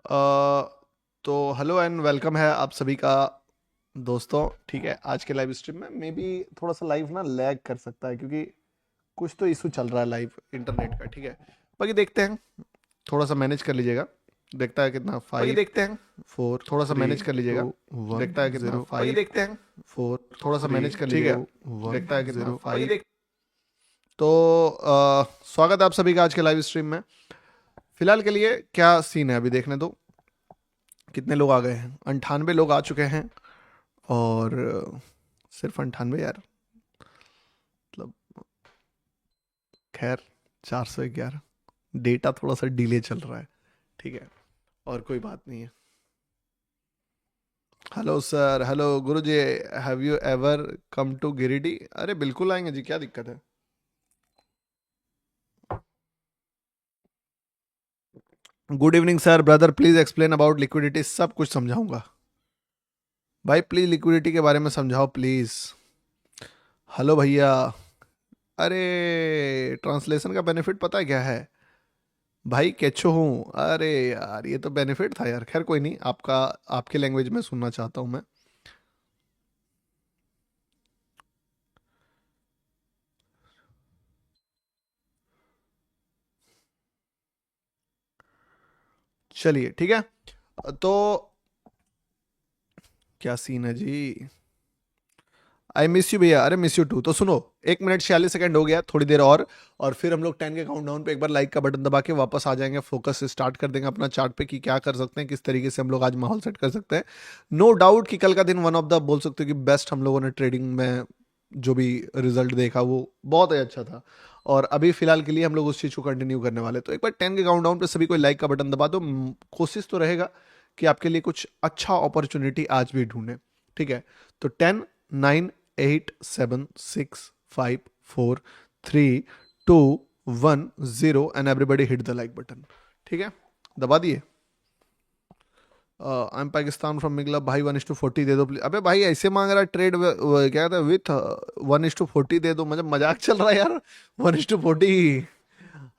अ, तो hello and welcome है आप सभी का दोस्तों। ठीक है, आज के लाइव स्ट्रीम में मे बी थोड़ा सा लाइव ना लैग कर सकता है क्योंकि कुछ तो इशू चल रहा है लाइव इंटरनेट का। ठीक है, बाकी देखते हैं, थोड़ा सा मैनेज कर लीजिएगा। देखता है कितना बाकी 5 देखते हैं। 4 थोड़ा सा 3 मैनेज कर लीजिएगा। 2 1 देखता है कितना 0 5 देखते हैं। 4 थोड़ा सा 3 मैनेज कर 2 लीजिएगा। 1 देखता है कितना 0 5। तो स्वागत है आप सभी का आज के लाइव स्ट्रीम में। फिलहाल के लिए क्या सीन है अभी देखने दो, कितने लोग आ गए हैं। 98 लोग आ चुके हैं। और सिर्फ 98 यार, मतलब खैर 411। डेटा थोड़ा सा डिले चल रहा है, ठीक है, और कोई बात नहीं है। Hello sir, hello guru ji, have you ever come to Giridih? अरे बिल्कुल आएंगे जी, क्या दिक्कत है। Good evening sir, brother please explain about liquidity. सब कुछ समझाऊंगा भाई, प्लीज लिक्विडिटी के बारे में समझाओ प्लीज। हेलो भैया। अरे ट्रांसलेशन का बेनिफिट पता है क्या है भाई? केचो हूँ। अरे यार ये तो बेनिफिट था यार, खैर कोई नहीं, आपका आपके लैंग्वेज में सुनना चाहता हूँ मैं। चलिए ठीक है। तो क्या सीन है जी? आई मिस यू भैया। अरे मिस यू टू। तो सुनो, 1 मिनट 46 सेकंड हो गया, थोड़ी देर और फिर हम लोग 10 के काउंटडाउन पे एक बार लाइक का बटन दबा के वापस आ जाएंगे, फोकस स्टार्ट कर देंगे अपना चार्ट पे कि क्या कर सकते हैं, किस तरीके से हम लोग आज माहौल सेट कर सकते हैं। नो डाउट कि कल का दिन वन ऑफ द बोल सकते हो कि बेस्ट हम लोगों ने ट्रेडिंग में जो भी रिजल्ट देखा वो बहुत ही अच्छा था। और अभी फिलहाल के लिए हम लोग उस चीज़ को कंटिन्यू करने वाले, तो एक बार 10 के काउंटडाउन पे सभी को लाइक का बटन दबा दो। कोशिश तो रहेगा कि आपके लिए कुछ अच्छा अपॉर्चुनिटी आज भी ढूंढे। ठीक है, तो 10 9 8 7 6 5 4 3 2 1 0 and everybody hit the like button. ठीक है, दबा दिए। आई एम पाकिस्तान फ्रॉम मिगला भाई, 1:40 दे दो प्लीज। अबे भाई ऐसे मांग रहा है ट्रेड, क्या कहता है, विथ 1:40 दे दो, मतलब मजाक चल रहा है यार। 1:40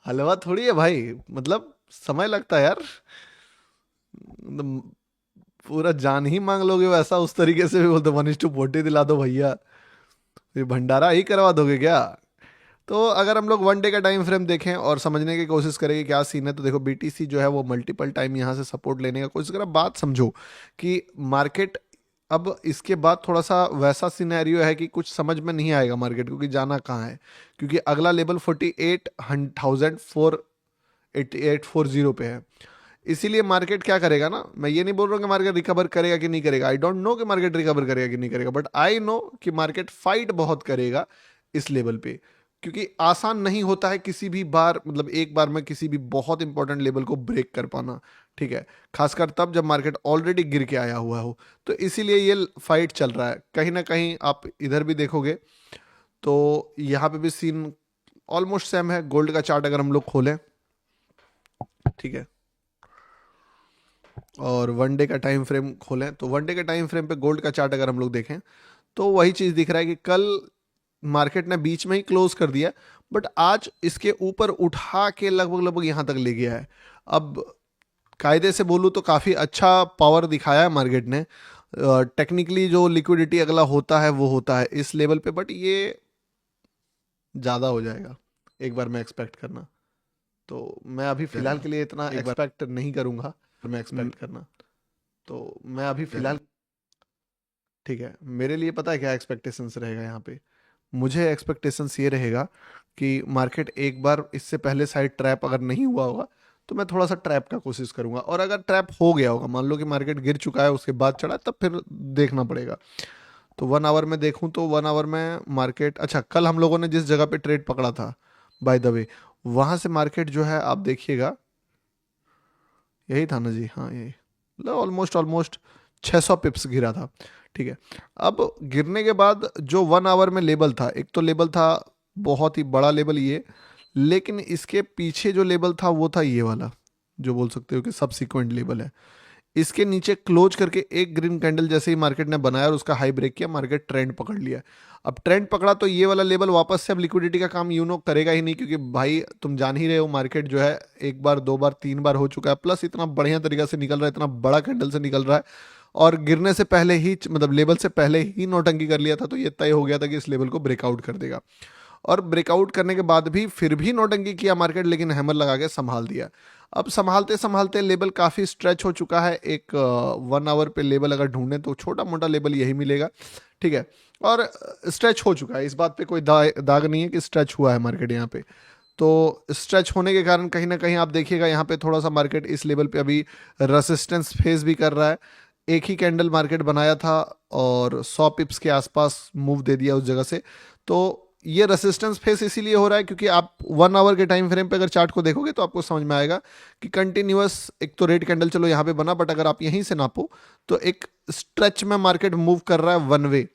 हलवा थोड़ी है भाई, मतलब समय लगता है यार। मतलब पूरा जान ही मांग लोगे वैसा, उस तरीके से भी बोलते 1:40 दिला दो भैया, ये भंडारा ही करवा दोगे क्या? तो अगर हम लोग वन डे का टाइम फ्रेम देखें और समझने की कोशिश करें कि क्या सीन है, तो देखो बीटीसी जो है वो मल्टीपल टाइम यहाँ से सपोर्ट लेने का कोशिश करा। बात समझो कि मार्केट अब इसके बाद थोड़ा सा वैसा सिनेरियो है कि कुछ समझ में नहीं आएगा मार्केट को कि जाना कहाँ है, क्योंकि अगला लेवल 48,480 पे है। इसीलिए मार्केट क्या करेगा ना, मैं ये नहीं बोल रहा हूँ कि मार्केट रिकवर करेगा कि नहीं करेगा, आई डोंट नो कि मार्केट रिकवर करेगा कि नहीं करेगा, बट आई नो कि मार्केट फाइट बहुत करेगा इस लेवल पे, क्योंकि आसान नहीं होता है किसी भी बार, मतलब एक बार में किसी भी बहुत इंपॉर्टेंट लेवल को ब्रेक कर पाना। ठीक है, खासकर तब जब मार्केट ऑलरेडी गिर के आया हुआ हो। तो इसीलिए ये फाइट चल रहा है। कहीं ना कहीं आप इधर भी देखोगे तो यहाँ पे भी सीन ऑलमोस्ट सेम है। गोल्ड का चार्ट अगर हम लोग खोलें, ठीक है, और वन डे का टाइम फ्रेम खोलें, तो वन डे के टाइम फ्रेम पे गोल्ड का चार्ट अगर हम लोग देखें तो वही चीज़ दिख रहा है कि कल मार्केट ने बीच में ही क्लोज कर दिया, बट आज इसके ऊपर उठा के लगभग लगभग यहाँ तक ले गया है। अब कायदे से बोलूँ तो काफ़ी अच्छा पावर दिखाया है मार्केट ने। टेक्निकली जो लिक्विडिटी अगला होता है वो होता है इस लेवल पे, बट ये ज़्यादा हो जाएगा एक बार में एक्सपेक्ट करना। तो मैं अभी फिलहाल के लिए इतना एक बार एक्सपेक्ट नहीं करूँगा, मैं न- एक्सपेक्ट करना। तो मैं अभी फिलहाल, ठीक है, मेरे लिए पता है क्या एक्सपेक्टेशंस रहेगा यहाँ पे। मुझे एक्सपेक्टेशंस ये रहेगा कि मार्केट एक बार इससे पहले साइड ट्रैप अगर नहीं हुआ होगा तो मैं थोड़ा सा ट्रैप का कोशिश करूंगा, और अगर ट्रैप हो गया होगा, मान लो कि मार्केट गिर चुका है उसके बाद चढ़ा, तब फिर देखना पड़ेगा। तो 1 आवर में देखूं तो 1 आवर में मार्केट, अच्छा कल हम लोगों ने जिस जगह पे ट्रेड पकड़ा था, बाय द वे, वहां से मार्केट जो है आप देखिएगा, यही था ना जी, हाँ यही, मतलब ऑलमोस्ट ऑलमोस्ट 600 पिप्स गिरा था। ठीक है, अब गिरने के बाद जो 1 आवर में लेवल था, एक तो लेवल था बहुत ही बड़ा लेवल ये, लेकिन इसके पीछे जो लेवल था वो था ये वाला, जो बोल सकते हो कि सबसिक्वेंट लेवल है। इसके नीचे क्लोज करके एक ग्रीन कैंडल जैसे ही मार्केट ने बनाया और उसका हाई ब्रेक किया, मार्केट ट्रेंड पकड़ लिया। अब ट्रेंड पकड़ा तो ये वाला लेवल वापस से अब लिक्विडिटी का काम करेगा ही नहीं, क्योंकि भाई तुम जान ही रहे हो मार्केट जो है एक बार, दो बार, तीन बार हो चुका है, प्लस इतना बढ़िया तरीका से निकल रहा है, इतना बड़ा कैंडल से निकल रहा है, और गिरने से पहले ही मतलब लेवल से पहले ही नौटंकी कर लिया था, तो ये तय हो गया था कि इस लेवल को ब्रेकआउट कर देगा। और ब्रेकआउट करने के बाद भी फिर भी नौटंकी किया मार्केट, लेकिन हैमर लगा के संभाल दिया। अब संभालते संभालते लेवल काफ़ी स्ट्रेच हो चुका है। एक 1 आवर पे लेवल अगर ढूंढें तो छोटा मोटा लेवल यही मिलेगा, ठीक है। और स्ट्रेच हो चुका है, इस बात पे कोई दाग नहीं है कि स्ट्रेच हुआ है मार्केट यहाँ पे। तो स्ट्रेच होने के कारण कहीं ना कहीं आप देखिएगा यहाँ पे थोड़ा सा मार्केट इस लेवल पे अभी रेसिस्टेंस फेस भी कर रहा है। एक ही कैंडल मार्केट बनाया था और 100 पिप्स के आसपास मूव दे दिया उस जगह से। तो ये रेसिस्टेंस फेस इसीलिए हो रहा है क्योंकि आप 1 आवर के टाइम फ्रेम पे अगर चार्ट को देखोगे तो आपको समझ में आएगा कि कंटिन्यूअस एक तो रेड कैंडल चलो यहाँ पे बना, बट अगर आप यहीं से नापो तो एक स्ट्रेच में मार्केट मूव कर रहा है वन वे।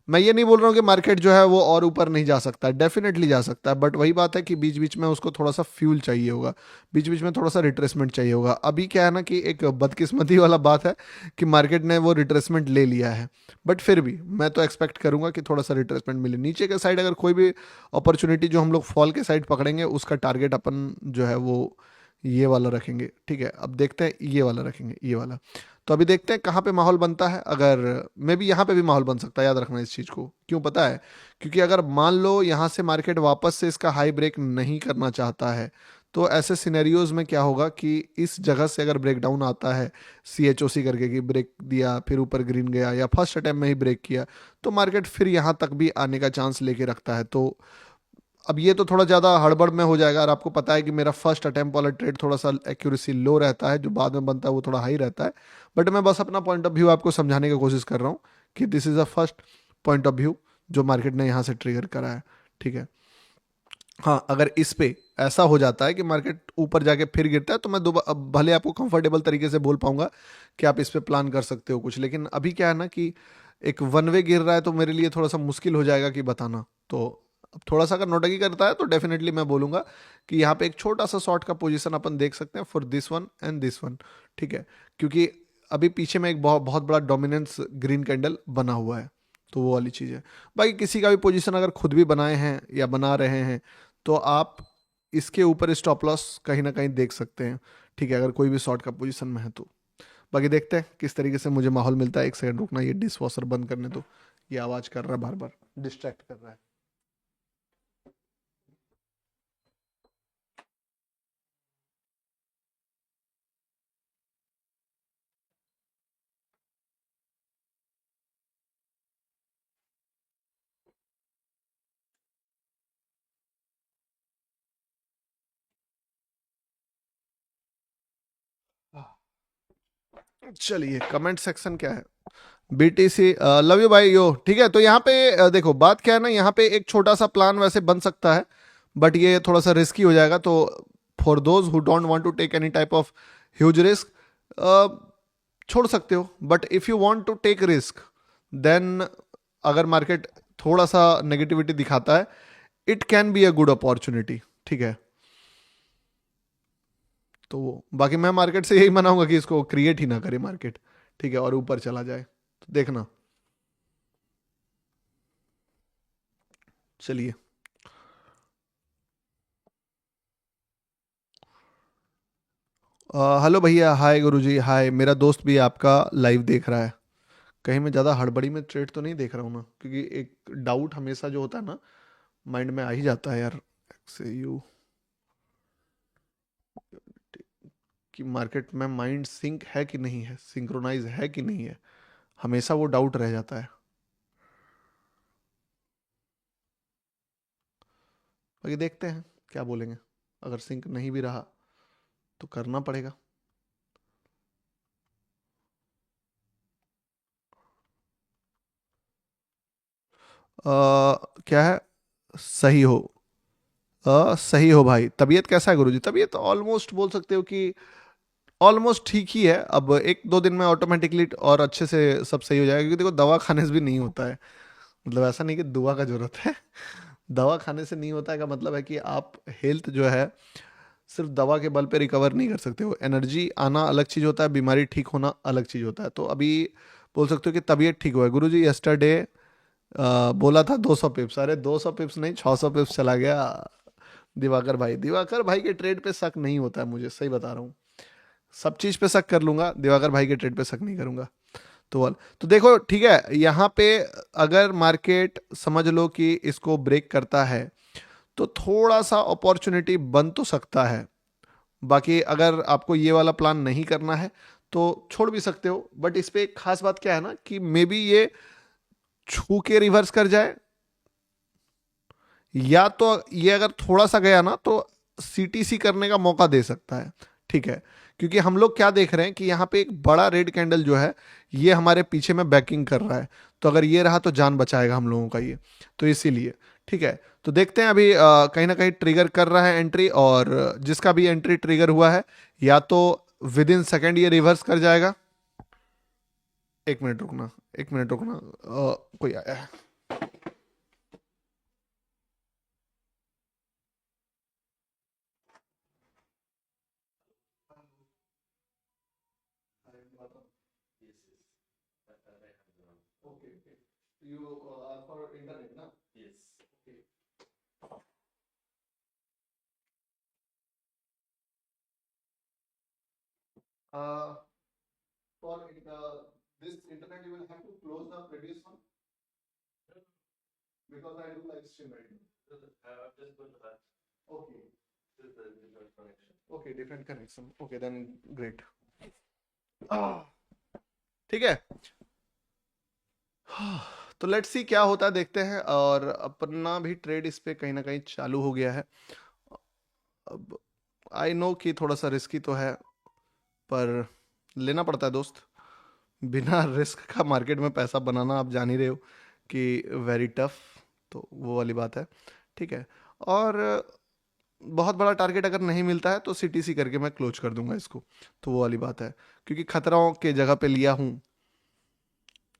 मैं ये नहीं बोल रहा हूँ कि मार्केट जो है वो और ऊपर नहीं जा सकता है, डेफिनेटली जा सकता है, बट वही बात है कि बीच बीच में उसको थोड़ा सा फ्यूल चाहिए होगा, बीच बीच में थोड़ा सा रिट्रेसमेंट चाहिए होगा। अभी क्या है ना कि एक बदकिस्मती वाला बात है कि मार्केट ने वो रिट्रेसमेंट ले लिया है, बट फिर भी मैं तो एक्सपेक्ट करूंगा कि थोड़ा सा रिट्रेसमेंट मिले नीचे के साइड। अगर कोई भी अपॉर्चुनिटी जो हम लोग फॉल के साइड पकड़ेंगे उसका टारगेट अपन जो है वो ये वाला रखेंगे, ठीक है। अब देखते हैं, ये वाला रखेंगे, ये वाला। तो अभी देखते हैं कहाँ पे माहौल बनता है। अगर मे बी यहाँ पे भी माहौल बन सकता है, याद रखना इस चीज़ को। क्यों पता है? क्योंकि अगर मान लो यहाँ से मार्केट वापस से इसका हाई ब्रेक नहीं करना चाहता है, तो ऐसे सिनेरियोज में क्या होगा कि इस जगह से अगर ब्रेक डाउन आता है, CHOC करके कि ब्रेक दिया फिर ऊपर ग्रीन गया या फर्स्ट अटैम्प में ही ब्रेक किया, तो मार्केट फिर यहाँ तक भी आने का चांस लेके रखता है। तो अब ये तो थोड़ा ज़्यादा हड़बड़ में हो जाएगा, और आपको पता है कि मेरा फर्स्ट अटेम्प्ट वाला ट्रेड थोड़ा सा एक्यूरेसी लो रहता है, जो बाद में बनता है वो थोड़ा हाई रहता है। बट मैं बस अपना पॉइंट ऑफ व्यू आपको समझाने की कोशिश कर रहा हूँ कि this is a first point of view जो मार्केट ने यहाँ से ट्रिगर करा है, ठीक है। हाँ, अगर इस पे ऐसा हो जाता है कि मार्केट ऊपर जाके फिर गिरता है, तो मैं दोबारा भले आपको कंफर्टेबल तरीके से बोल पाऊंगा कि आप इस पे प्लान कर सकते हो कुछ, लेकिन अभी क्या है ना कि एक वन वे गिर रहा है, तो मेरे लिए थोड़ा सा मुश्किल हो जाएगा कि बताना। तो अब थोड़ा सा अगर नोटगी करता है तो डेफिनेटली मैं बोलूंगा कि यहाँ पे एक छोटा सा शॉर्ट का पोजीशन अपन देख सकते हैं for this one and this one, ठीक है। क्योंकि अभी पीछे में एक बहुत बहुत बड़ा डोमिनेंस ग्रीन कैंडल बना हुआ है, तो वो वाली चीज़ है। बाकी किसी का भी पोजीशन अगर खुद भी बनाए हैं या बना रहे हैं, तो आप इसके ऊपर स्टॉप लॉस कहीं ना कहीं देख सकते हैं, ठीक है, अगर कोई भी शॉर्ट का पोजीशन में है तो। बाकी देखते हैं किस तरीके से मुझे माहौल मिलता है। एक सेकंड रुकना, ये डिश वॉशर बंद करने दो, ये आवाज़ कर रहा है, बार बार डिस्ट्रैक्ट कर रहा है। चलिए, कमेंट सेक्शन क्या है? BTC लव यू भाई यो, ठीक है। तो यहाँ पे देखो बात क्या है ना, यहाँ पे एक छोटा सा प्लान वैसे बन सकता है, बट ये थोड़ा सा रिस्की हो जाएगा। तो for those who don't want to take any type of huge risk, छोड़ सकते हो। But if you want to take risk, then अगर मार्केट थोड़ा सा नेगेटिविटी दिखाता है, it can be a good opportunity, ठीक है। तो बाकी मैं मार्केट से यही मनाऊंगा कि इसको क्रिएट ही ना करे मार्केट, ठीक है, और ऊपर चला जाए, तो देखना। चलिए, हेलो भैया, हाय गुरुजी, हाय। मेरा दोस्त भी आपका लाइव देख रहा है। कहीं मैं ज़्यादा हड़बड़ी में ट्रेड तो नहीं देख रहा हूँ ना, क्योंकि एक डाउट हमेशा जो होता है ना माइंड में आ ही जाता है यार, से यू कि मार्केट में माइंड सिंक है कि नहीं है, सिंक्रोनाइज है कि नहीं है, हमेशा वो डाउट रह जाता है। बाकी देखते हैं क्या बोलेंगे। अगर सिंक नहीं भी रहा तो करना पड़ेगा। क्या है? सही हो। सही हो भाई। तबीयत कैसा है गुरुजी? तबीयत ऑलमोस्ट बोल सकते हो कि ऑलमोस्ट ठीक ही है। अब एक दो दिन में ऑटोमेटिकली और अच्छे से सब सही हो जाएगा, क्योंकि देखो दवा खाने से भी नहीं होता है। मतलब ऐसा नहीं कि दुआ का जरूरत है, दवा खाने से नहीं होता है का मतलब है कि आप हेल्थ जो है सिर्फ दवा के बल पे रिकवर नहीं कर सकते हो। एनर्जी आना अलग चीज़ होता है, बीमारी ठीक होना अलग चीज़ होता है। तो अभी बोल सकते हो कि तबीयत ठीक हुआ है। गुरुजी यस्टरडे बोला था 200 पिप्स, अरे 200 पिप्स नहीं 600 पिप्स चला गया। दिवाकर भाई, दिवाकर भाई के ट्रेड पे शक नहीं होता है मुझे, सही बता रहा हूँ। सब चीज पे शक कर लूंगा, दिवाकर भाई के ट्रेड पे शक नहीं करूंगा। तो देखो ठीक है, यहाँ पे अगर मार्केट समझ लो कि इसको ब्रेक करता है तो थोड़ा सा अपॉर्चुनिटी बन तो सकता है। बाकी अगर आपको ये वाला प्लान नहीं करना है तो छोड़ भी सकते हो। बट इस पे एक खास बात क्या है ना कि मे बी ये छू के रिवर्स कर जाए, या तो ये अगर थोड़ा सा गया ना तो सीटीसी करने का मौका दे सकता है। ठीक है, क्योंकि हम लोग क्या देख रहे हैं कि यहाँ पे एक बड़ा रेड कैंडल जो है ये हमारे पीछे में बैकिंग कर रहा है। तो अगर ये रहा तो जान बचाएगा हम लोगों का ये। तो इसीलिए ठीक है, तो देखते हैं अभी कहीं ना कहीं ट्रिगर कर रहा है एंट्री, और जिसका भी एंट्री ट्रिगर हुआ है या तो विद इन सेकेंड ये रिवर्स कर जाएगा। एक मिनट रुकना, एक मिनट रुकना, कोई आया है। Okay, okay. You are for internet, na? Yes. Okay. Uh, for this internet, you will have to close the previous one because I do live stream right now. I've just got that. Okay. This is the different connection. Okay, different connection. Okay, then great. Ah, ठीक है। तो let's see क्या होता है, देखते हैं। और अपना भी ट्रेड इस पे कहीं ना कहीं चालू हो गया है। अब आई नो कि थोड़ा सा रिस्की तो है, पर लेना पड़ता है दोस्त। बिना रिस्क का मार्केट में पैसा बनाना आप जान ही रहे हो कि वेरी टफ। तो वो वाली बात है। ठीक है, और बहुत बड़ा टारगेट अगर नहीं मिलता है तो सीटीसी करके मैं क्लोज कर दूंगा इसको। तो वो वाली बात है, क्योंकि खतरों के जगह पे लिया हूँ,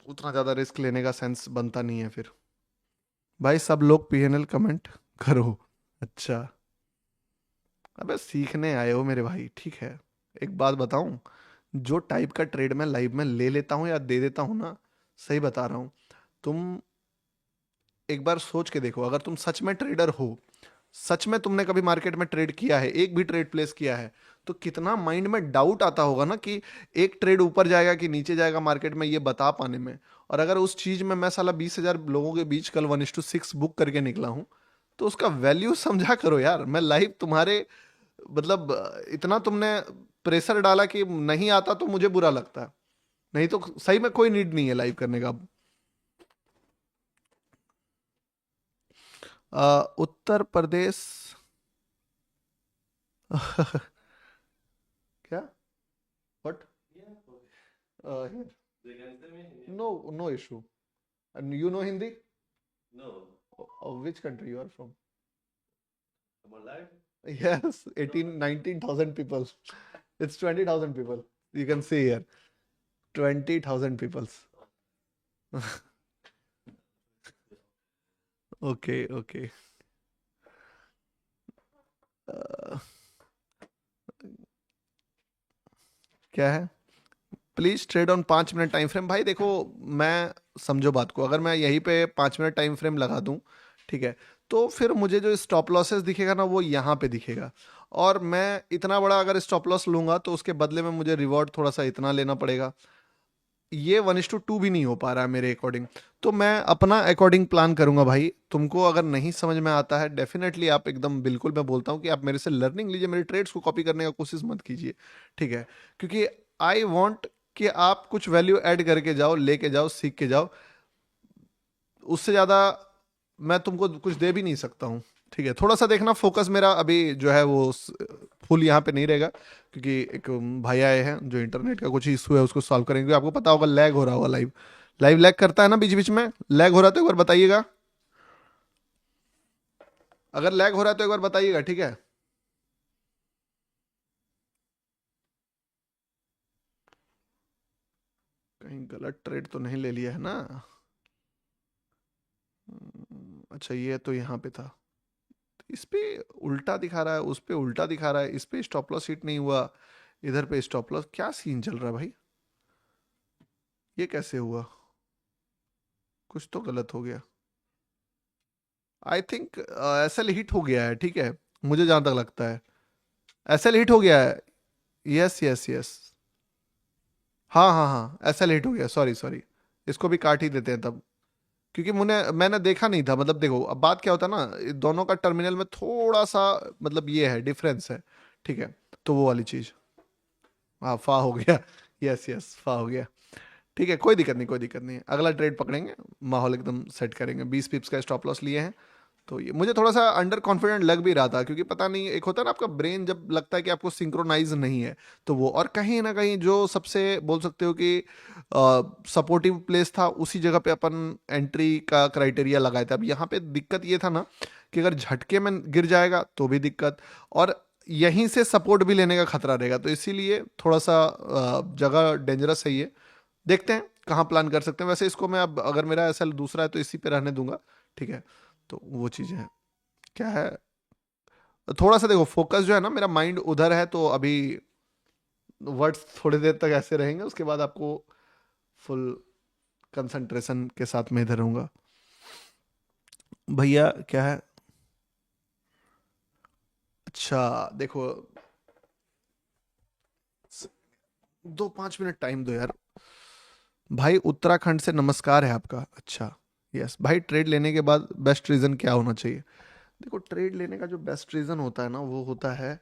उतना ज़्यादा रिस्क लेने का सेंस बनता नहीं है फिर। भाई सब लोग पीएनएल कमेंट करो। अच्छा, अबे सीखने आए हो मेरे भाई, ठीक है। एक बात बताऊं, जो टाइप का ट्रेड मैं लाइव में ले लेता हूँ या दे देता हूँ ना, सही बता रहा हूँ, तुम एक बार सोच के देखो। अगर तुम सच में ट्रेडर हो, सच में तुमने कभी मार्केट में ट्रेड किया है, एक भी ट्रेड प्लेस किया है, तो कितना माइंड में डाउट आता होगा ना कि एक ट्रेड ऊपर जाएगा कि नीचे जाएगा मार्केट में, ये बता पाने में। और अगर उस चीज में मैं साला 20,000 लोगों के बीच कल 1:6 बुक करके निकला हूं, तो उसका वैल्यू समझा करो यार। मैं लाइव तुम्हारे मतलब इतना तुमने प्रेशर डाला कि नहीं आता तो मुझे बुरा लगता है। नहीं तो सही में कोई नीड नहीं है लाइव करने का। उत्तर प्रदेश। क्या? What? No, no issue. And you know Hindi? No. Of which country you are from? I'm alive. Yes, 18, 19,000 people. It's 20,000 people. You can see here. 20,000 people. Okay, okay. Uh, क्या है? Please trade on 5 minute time frame. भाई देखो, मैं समझो बात को, अगर मैं यहीं पे 5 मिनट टाइम फ्रेम लगा दूं, ठीक है, तो फिर मुझे जो स्टॉप लॉसेस दिखेगा ना वो यहाँ पे दिखेगा। और मैं इतना बड़ा अगर स्टॉप लॉस लूंगा तो उसके बदले में मुझे रिवॉर्ड थोड़ा सा इतना लेना पड़ेगा। ये 1:2 भी नहीं हो पा रहा है मेरे अकॉर्डिंग। तो मैं अपना अकॉर्डिंग प्लान करूंगा भाई। तुमको अगर नहीं समझ में आता है, डेफिनेटली आप एकदम बिल्कुल, मैं बोलता हूँ कि आप मेरे से लर्निंग लीजिए, मेरे ट्रेड्स को कॉपी करने का कोशिश मत कीजिए। ठीक है, क्योंकि आई वॉन्ट कि आप कुछ वैल्यू ऐड करके जाओ, लेके जाओ, सीख के जाओ। उससे ज़्यादा मैं तुमको कुछ दे भी नहीं सकता हूँ। ठीक है, थोड़ा सा देखना, फोकस मेरा अभी जो है वो फुल यहाँ पे नहीं रहेगा, क्योंकि एक भाई आए हैं जो इंटरनेट का कुछ इशू है उसको सॉल्व करेंगे। आपको पता होगा लैग हो रहा होगा, लाइव लाइव लैग करता है ना बीच बीच में। लैग हो रहा है तो एक बार बताइएगा, अगर लैग हो रहा है तो एक बार बताइएगा, ठीक है। कहीं गलत ट्रेड तो नहीं ले लिया है ना? अच्छा, ये तो यहाँ पे था, इस पे उल्टा दिखा रहा है, उस पे उल्टा दिखा रहा है, इस पे स्टॉप लॉस हिट नहीं हुआ, इधर पे स्टॉप लॉस, क्या सीन चल रहा है भाई? ये कैसे हुआ? कुछ तो गलत हो गया। आई थिंक एसएल हिट हो गया है, ठीक है, मुझे जहां तक लगता है एसएल हिट हो गया है। यस यस यस, हाँ हाँ हाँ, एसएल हिट हो गया, सॉरी सॉरी, इसको भी काट ही देते हैं तब, क्योंकि मैंने देखा नहीं था। मतलब देखो, अब बात क्या होता है ना, दोनों का टर्मिनल में थोड़ा सा मतलब ये है, डिफरेंस है, ठीक है, तो वो वाली चीज। हाँ, फा हो गया। यस यस, फा हो गया। ठीक है, कोई दिक्कत नहीं, कोई दिक्कत नहीं, अगला ट्रेड पकड़ेंगे, माहौल एकदम सेट करेंगे। 20 पिप्स का स्टॉप लॉस लिए हैं, तो ये मुझे थोड़ा सा अंडर कॉन्फिडेंट लग भी रहा था, क्योंकि पता नहीं, एक होता है ना आपका ब्रेन जब लगता है कि आपको सिंक्रोनाइज नहीं है, तो वो, और कहीं ना कहीं जो सबसे बोल सकते हो कि सपोर्टिव प्लेस था, उसी जगह पे अपन एंट्री का क्राइटेरिया लगाए थे। अब यहाँ पे दिक्कत ये था ना कि अगर झटके में गिर जाएगा तो भी दिक्कत, और यहीं से सपोर्ट भी लेने का खतरा रहेगा, तो इसीलिए थोड़ा सा जगह डेंजरस है ये। देखते हैं कहाँ प्लान कर सकते हैं। वैसे इसको मैं, अब अगर मेरा ऐसा दूसरा है तो इसी पे रहने दूंगा, ठीक है। तो वो चीज़ें हैं, क्या है, थोड़ा सा देखो फोकस जो है ना, मेरा माइंड उधर है, तो अभी वर्ड्स थोड़ी देर तक ऐसे रहेंगे, उसके बाद आपको फुल कंसंट्रेशन के साथ में इधर रहूंगा। भैया क्या है, अच्छा देखो, 2-5 मिनट टाइम दो यार। भाई उत्तराखंड से नमस्कार है आपका, अच्छा। यस भाई, ट्रेड लेने के बाद बेस्ट रीज़न क्या होना चाहिए? देखो, ट्रेड लेने का जो बेस्ट रीज़न होता है ना, वो होता है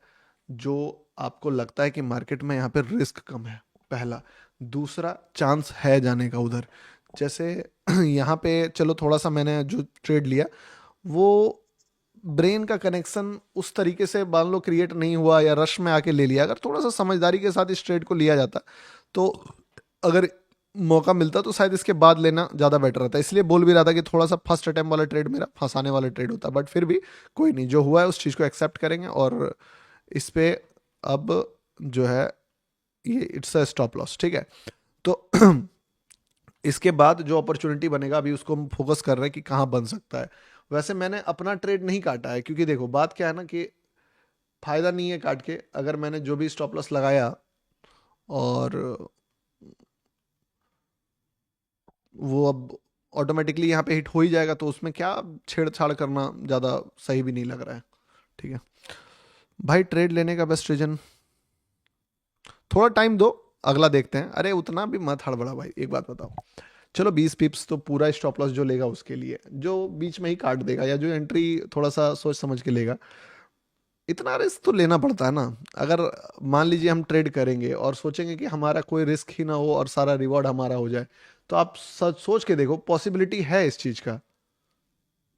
जो आपको लगता है कि मार्केट में यहाँ पे रिस्क कम है, पहला। दूसरा, चांस है जाने का उधर। जैसे यहाँ पे चलो, थोड़ा सा मैंने जो ट्रेड लिया, वो ब्रेन का कनेक्शन उस तरीके से मान लो क्रिएट नहीं हुआ, या रश में आके ले लिया। अगर थोड़ा सा समझदारी के साथ इस ट्रेड को लिया जाता, तो अगर मौका मिलता, तो शायद इसके बाद लेना ज़्यादा बेटर रहता। इसलिए बोल भी रहा था कि थोड़ा सा फर्स्ट अटेम्प्ट वाला ट्रेड मेरा फंसाने वाला ट्रेड होता, बट फिर भी कोई नहीं, जो हुआ है उस चीज़ को एक्सेप्ट करेंगे, और इस पे अब जो है, ये इट्स अ स्टॉप लॉस, ठीक है। तो इसके बाद जो अपॉर्चुनिटी बनेगा, अभी उसको हम फोकस कर रहे हैं कि कहाँ बन सकता है। वैसे मैंने अपना ट्रेड नहीं काटा है, क्योंकि देखो बात क्या है ना, कि फायदा नहीं है काट के, अगर मैंने जो भी स्टॉप लॉस लगाया और वो अब ऑटोमेटिकली यहाँ पे हिट हो ही जाएगा, तो उसमें क्या छेड़छाड़ करना ज़्यादा सही भी नहीं लग रहा है, ठीक है। भाई ट्रेड लेने का बेस्ट रीजन, थोड़ा टाइम दो, अगला देखते हैं। अरे उतना भी मत हड़बड़ा भाई, एक बात बताओ, चलो 20 पिप्स तो पूरा स्टॉप लॉस जो लेगा उसके लिए, जो बीच में ही काट देगा, या जो एंट्री थोड़ा सा सोच समझ के लेगा, इतना रिस्क तो लेना पड़ता है ना। अगर मान लीजिए हम ट्रेड करेंगे और सोचेंगे कि हमारा कोई रिस्क ही ना हो और सारा रिवॉर्ड हमारा हो जाए, तो आप सच सोच के देखो, पॉसिबिलिटी है इस चीज का?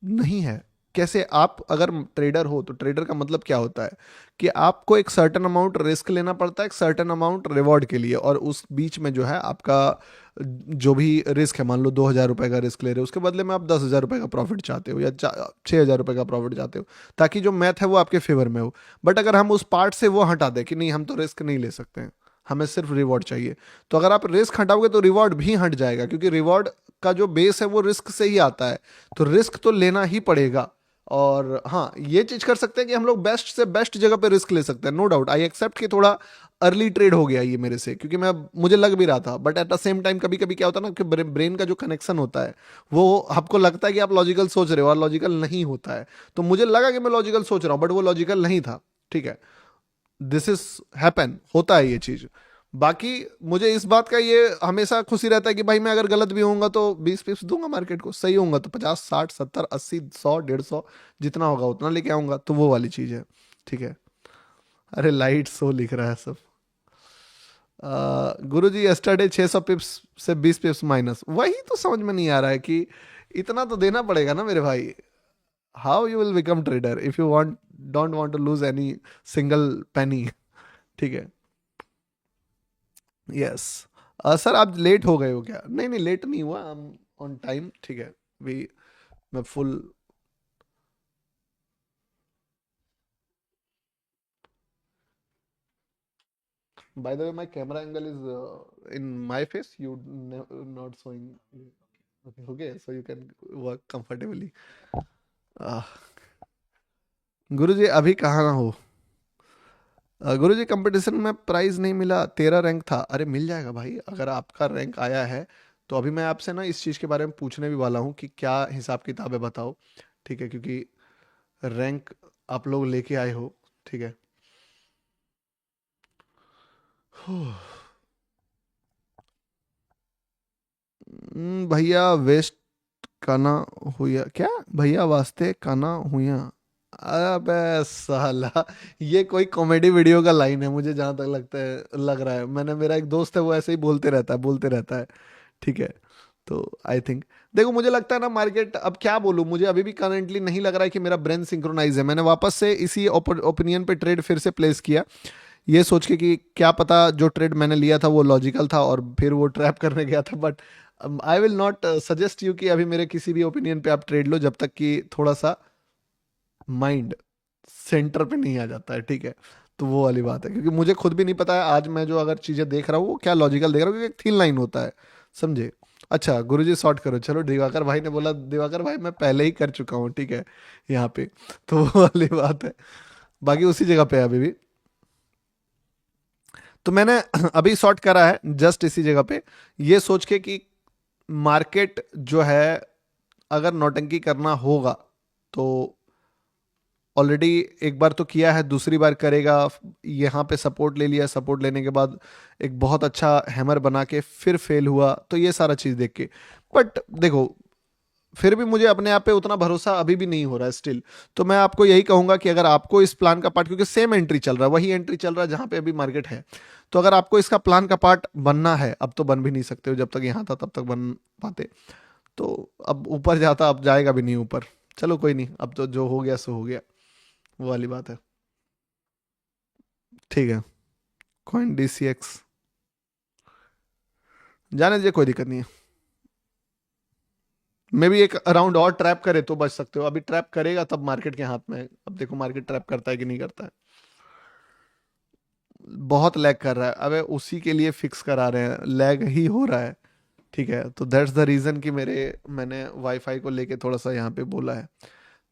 नहीं है। कैसे? आप अगर ट्रेडर हो, तो ट्रेडर का मतलब क्या होता है कि आपको एक सर्टेन अमाउंट रिस्क लेना पड़ता है, एक सर्टेन अमाउंट रिवॉर्ड के लिए, और उस बीच में जो है आपका जो भी रिस्क है, मान लो 2,000 रुपए का रिस्क ले रहे हो, उसके बदले में आप 10,000 रुपए का प्रॉफिट चाहते हो, या 6,000 रुपए का प्रॉफिट चाहते हो, ताकि जो मैथ है वो आपके फेवर में हो। बट अगर हम उस पार्ट से वो हटा दें कि नहीं, हम तो रिस्क नहीं ले सकते हैं, हमें सिर्फ रिवॉर्ड चाहिए, तो अगर आप रिस्क हटाओगे तो रिवॉर्ड भी हट जाएगा, क्योंकि रिवॉर्ड का जो बेस है वो रिस्क से ही आता है, तो रिस्क तो लेना ही पड़ेगा। और हाँ, ये चीज कर सकते हैं कि हम लोग बेस्ट से बेस्ट जगह पे रिस्क ले सकते हैं, नो डाउट, आई एक्सेप्ट कि थोड़ा अर्ली ट्रेड हो गया ये मेरे से, क्योंकि मैं, मुझे लग भी रहा था, but at the same time कभी कभी क्या होता है ना, कि ब्रेन का जो कनेक्शन होता है, वो आपको लगता है कि आप लॉजिकल सोच रहे हो, और लॉजिकल नहीं होता है। तो मुझे लगा कि मैं लॉजिकल सोच रहा हूँ, बट वो लॉजिकल नहीं था, ठीक है। दिस इज हैपन, होता है ये चीज। बाकी मुझे इस बात का ये हमेशा खुशी रहता है कि भाई मैं अगर गलत भी होऊंगा तो 20 पिप्स दूंगा मार्केट को, सही होऊंगा तो 50, 60, 70, 80, 100, 150, जितना होगा उतना लेके आऊंगा, तो वो वाली चीज है, ठीक है। अरे लाइट सो लिख रहा है सब। गुरु जी यस्टरडे 600 पिप्स से 20 पिप्स माइनस, वही तो समझ में नहीं आ रहा है कि इतना तो देना पड़ेगा ना मेरे भाई। How you will become trader if you want, don't want to lose any single penny, ठीक है। यस। सर आप लेट हो गए हो क्या? नहीं नहीं, लेट नहीं हुआ, ऑन टाइम, ठीक है। भी मैं full, by the way my camera angle is in my face, you not showing, okay okay, so you can work comfortably. Guruji अभी कहाँ हो? गुरुजी कंपटीशन में प्राइज नहीं मिला, 13 रैंक था। अरे मिल जाएगा भाई, अगर आपका रैंक आया है तो अभी मैं आपसे ना इस चीज़ के बारे में पूछने भी वाला हूँ कि क्या हिसाब किताब है बताओ। ठीक है, क्योंकि रैंक आप लोग लेके आए हो। ठीक है। भैया वेस्ट काना हुआ क्या? भैया वास्ते काना हुआ। अबे साला, ये कोई कॉमेडी वीडियो का लाइन है मुझे जहां तक लगता है, लग रहा है। मैंने, मेरा एक दोस्त है वो ऐसे ही बोलते रहता है, बोलते रहता है। ठीक है। तो आई थिंक, देखो मुझे लगता है ना मार्केट, अब क्या बोलूं, मुझे अभी भी करंटली नहीं लग रहा है कि मेरा ब्रेन सिंक्रोनाइज है। मैंने वापस से इसी ओपिनियन पे ट्रेड फिर से प्लेस किया, ये सोच के कि क्या पता जो ट्रेड मैंने लिया था वो लॉजिकल था और फिर वो ट्रैप करने गया था। But I will not suggest you कि अभी मेरे किसी भी ओपिनियन पे आप ट्रेड लो जब तक कि थोड़ा सा माइंड सेंटर पे नहीं आ जाता है। ठीक है। तो वो वाली बात है, क्योंकि मुझे खुद भी नहीं पता है आज मैं जो अगर चीजें देख रहा हूँ वो क्या लॉजिकल देख रहा हूँ, क्योंकि एक थीन लाइन होता है, समझे? अच्छा गुरुजी सॉर्ट करो, चलो दिवाकर भाई ने बोला, दिवाकर भाई मैं पहले ही कर चुका हूँ, ठीक है, यहाँ पे। तो वो वाली बात है, बाकी उसी जगह पे है अभी भी। तो मैंने अभी सॉर्ट करा है जस्ट इसी जगह पे, ये सोच के कि मार्केट जो है अगर नौटंकी करना होगा तो ऑलरेडी एक बार तो किया है, दूसरी बार करेगा। यहाँ पे सपोर्ट ले लिया, सपोर्ट लेने के बाद एक बहुत अच्छा हैमर बना के फिर फेल हुआ, तो ये सारा चीज़ देख के। बट देखो, फिर भी मुझे अपने आप पे उतना भरोसा अभी भी नहीं हो रहा है स्टिल। तो मैं आपको यही कहूंगा कि अगर आपको इस प्लान का पार्ट, क्योंकि सेम एंट्री चल रहा है, वही एंट्री चल रहा है जहां पे अभी मार्केट है, तो अगर आपको इसका प्लान का पार्ट बनना है, अब तो बन भी नहीं सकते हो, जब तक यहाँ था तब तक बन पाते। तो अब ऊपर जाता, अब जाएगा भी नहीं ऊपर। चलो कोई नहीं, अब तो जो हो गया सो हो गया, वो वाली बात है। ठीक है। कॉइन DCX जाने दीजिए, कोई दिक्कत नहीं है। मे भी एक राउंड और ट्रैप करे तो बच सकते हो, अभी ट्रैप करेगा तब मार्केट के हाथ में है। अब देखो मार्केट ट्रैप करता है कि नहीं करता है। बहुत लैग कर रहा है, अबे उसी के लिए फिक्स करा रहे हैं, लैग ही हो रहा है। ठीक है, तो दैट्स द रीज़न कि मैंने वाईफाई को लेके थोड़ा सा यहाँ पे बोला है।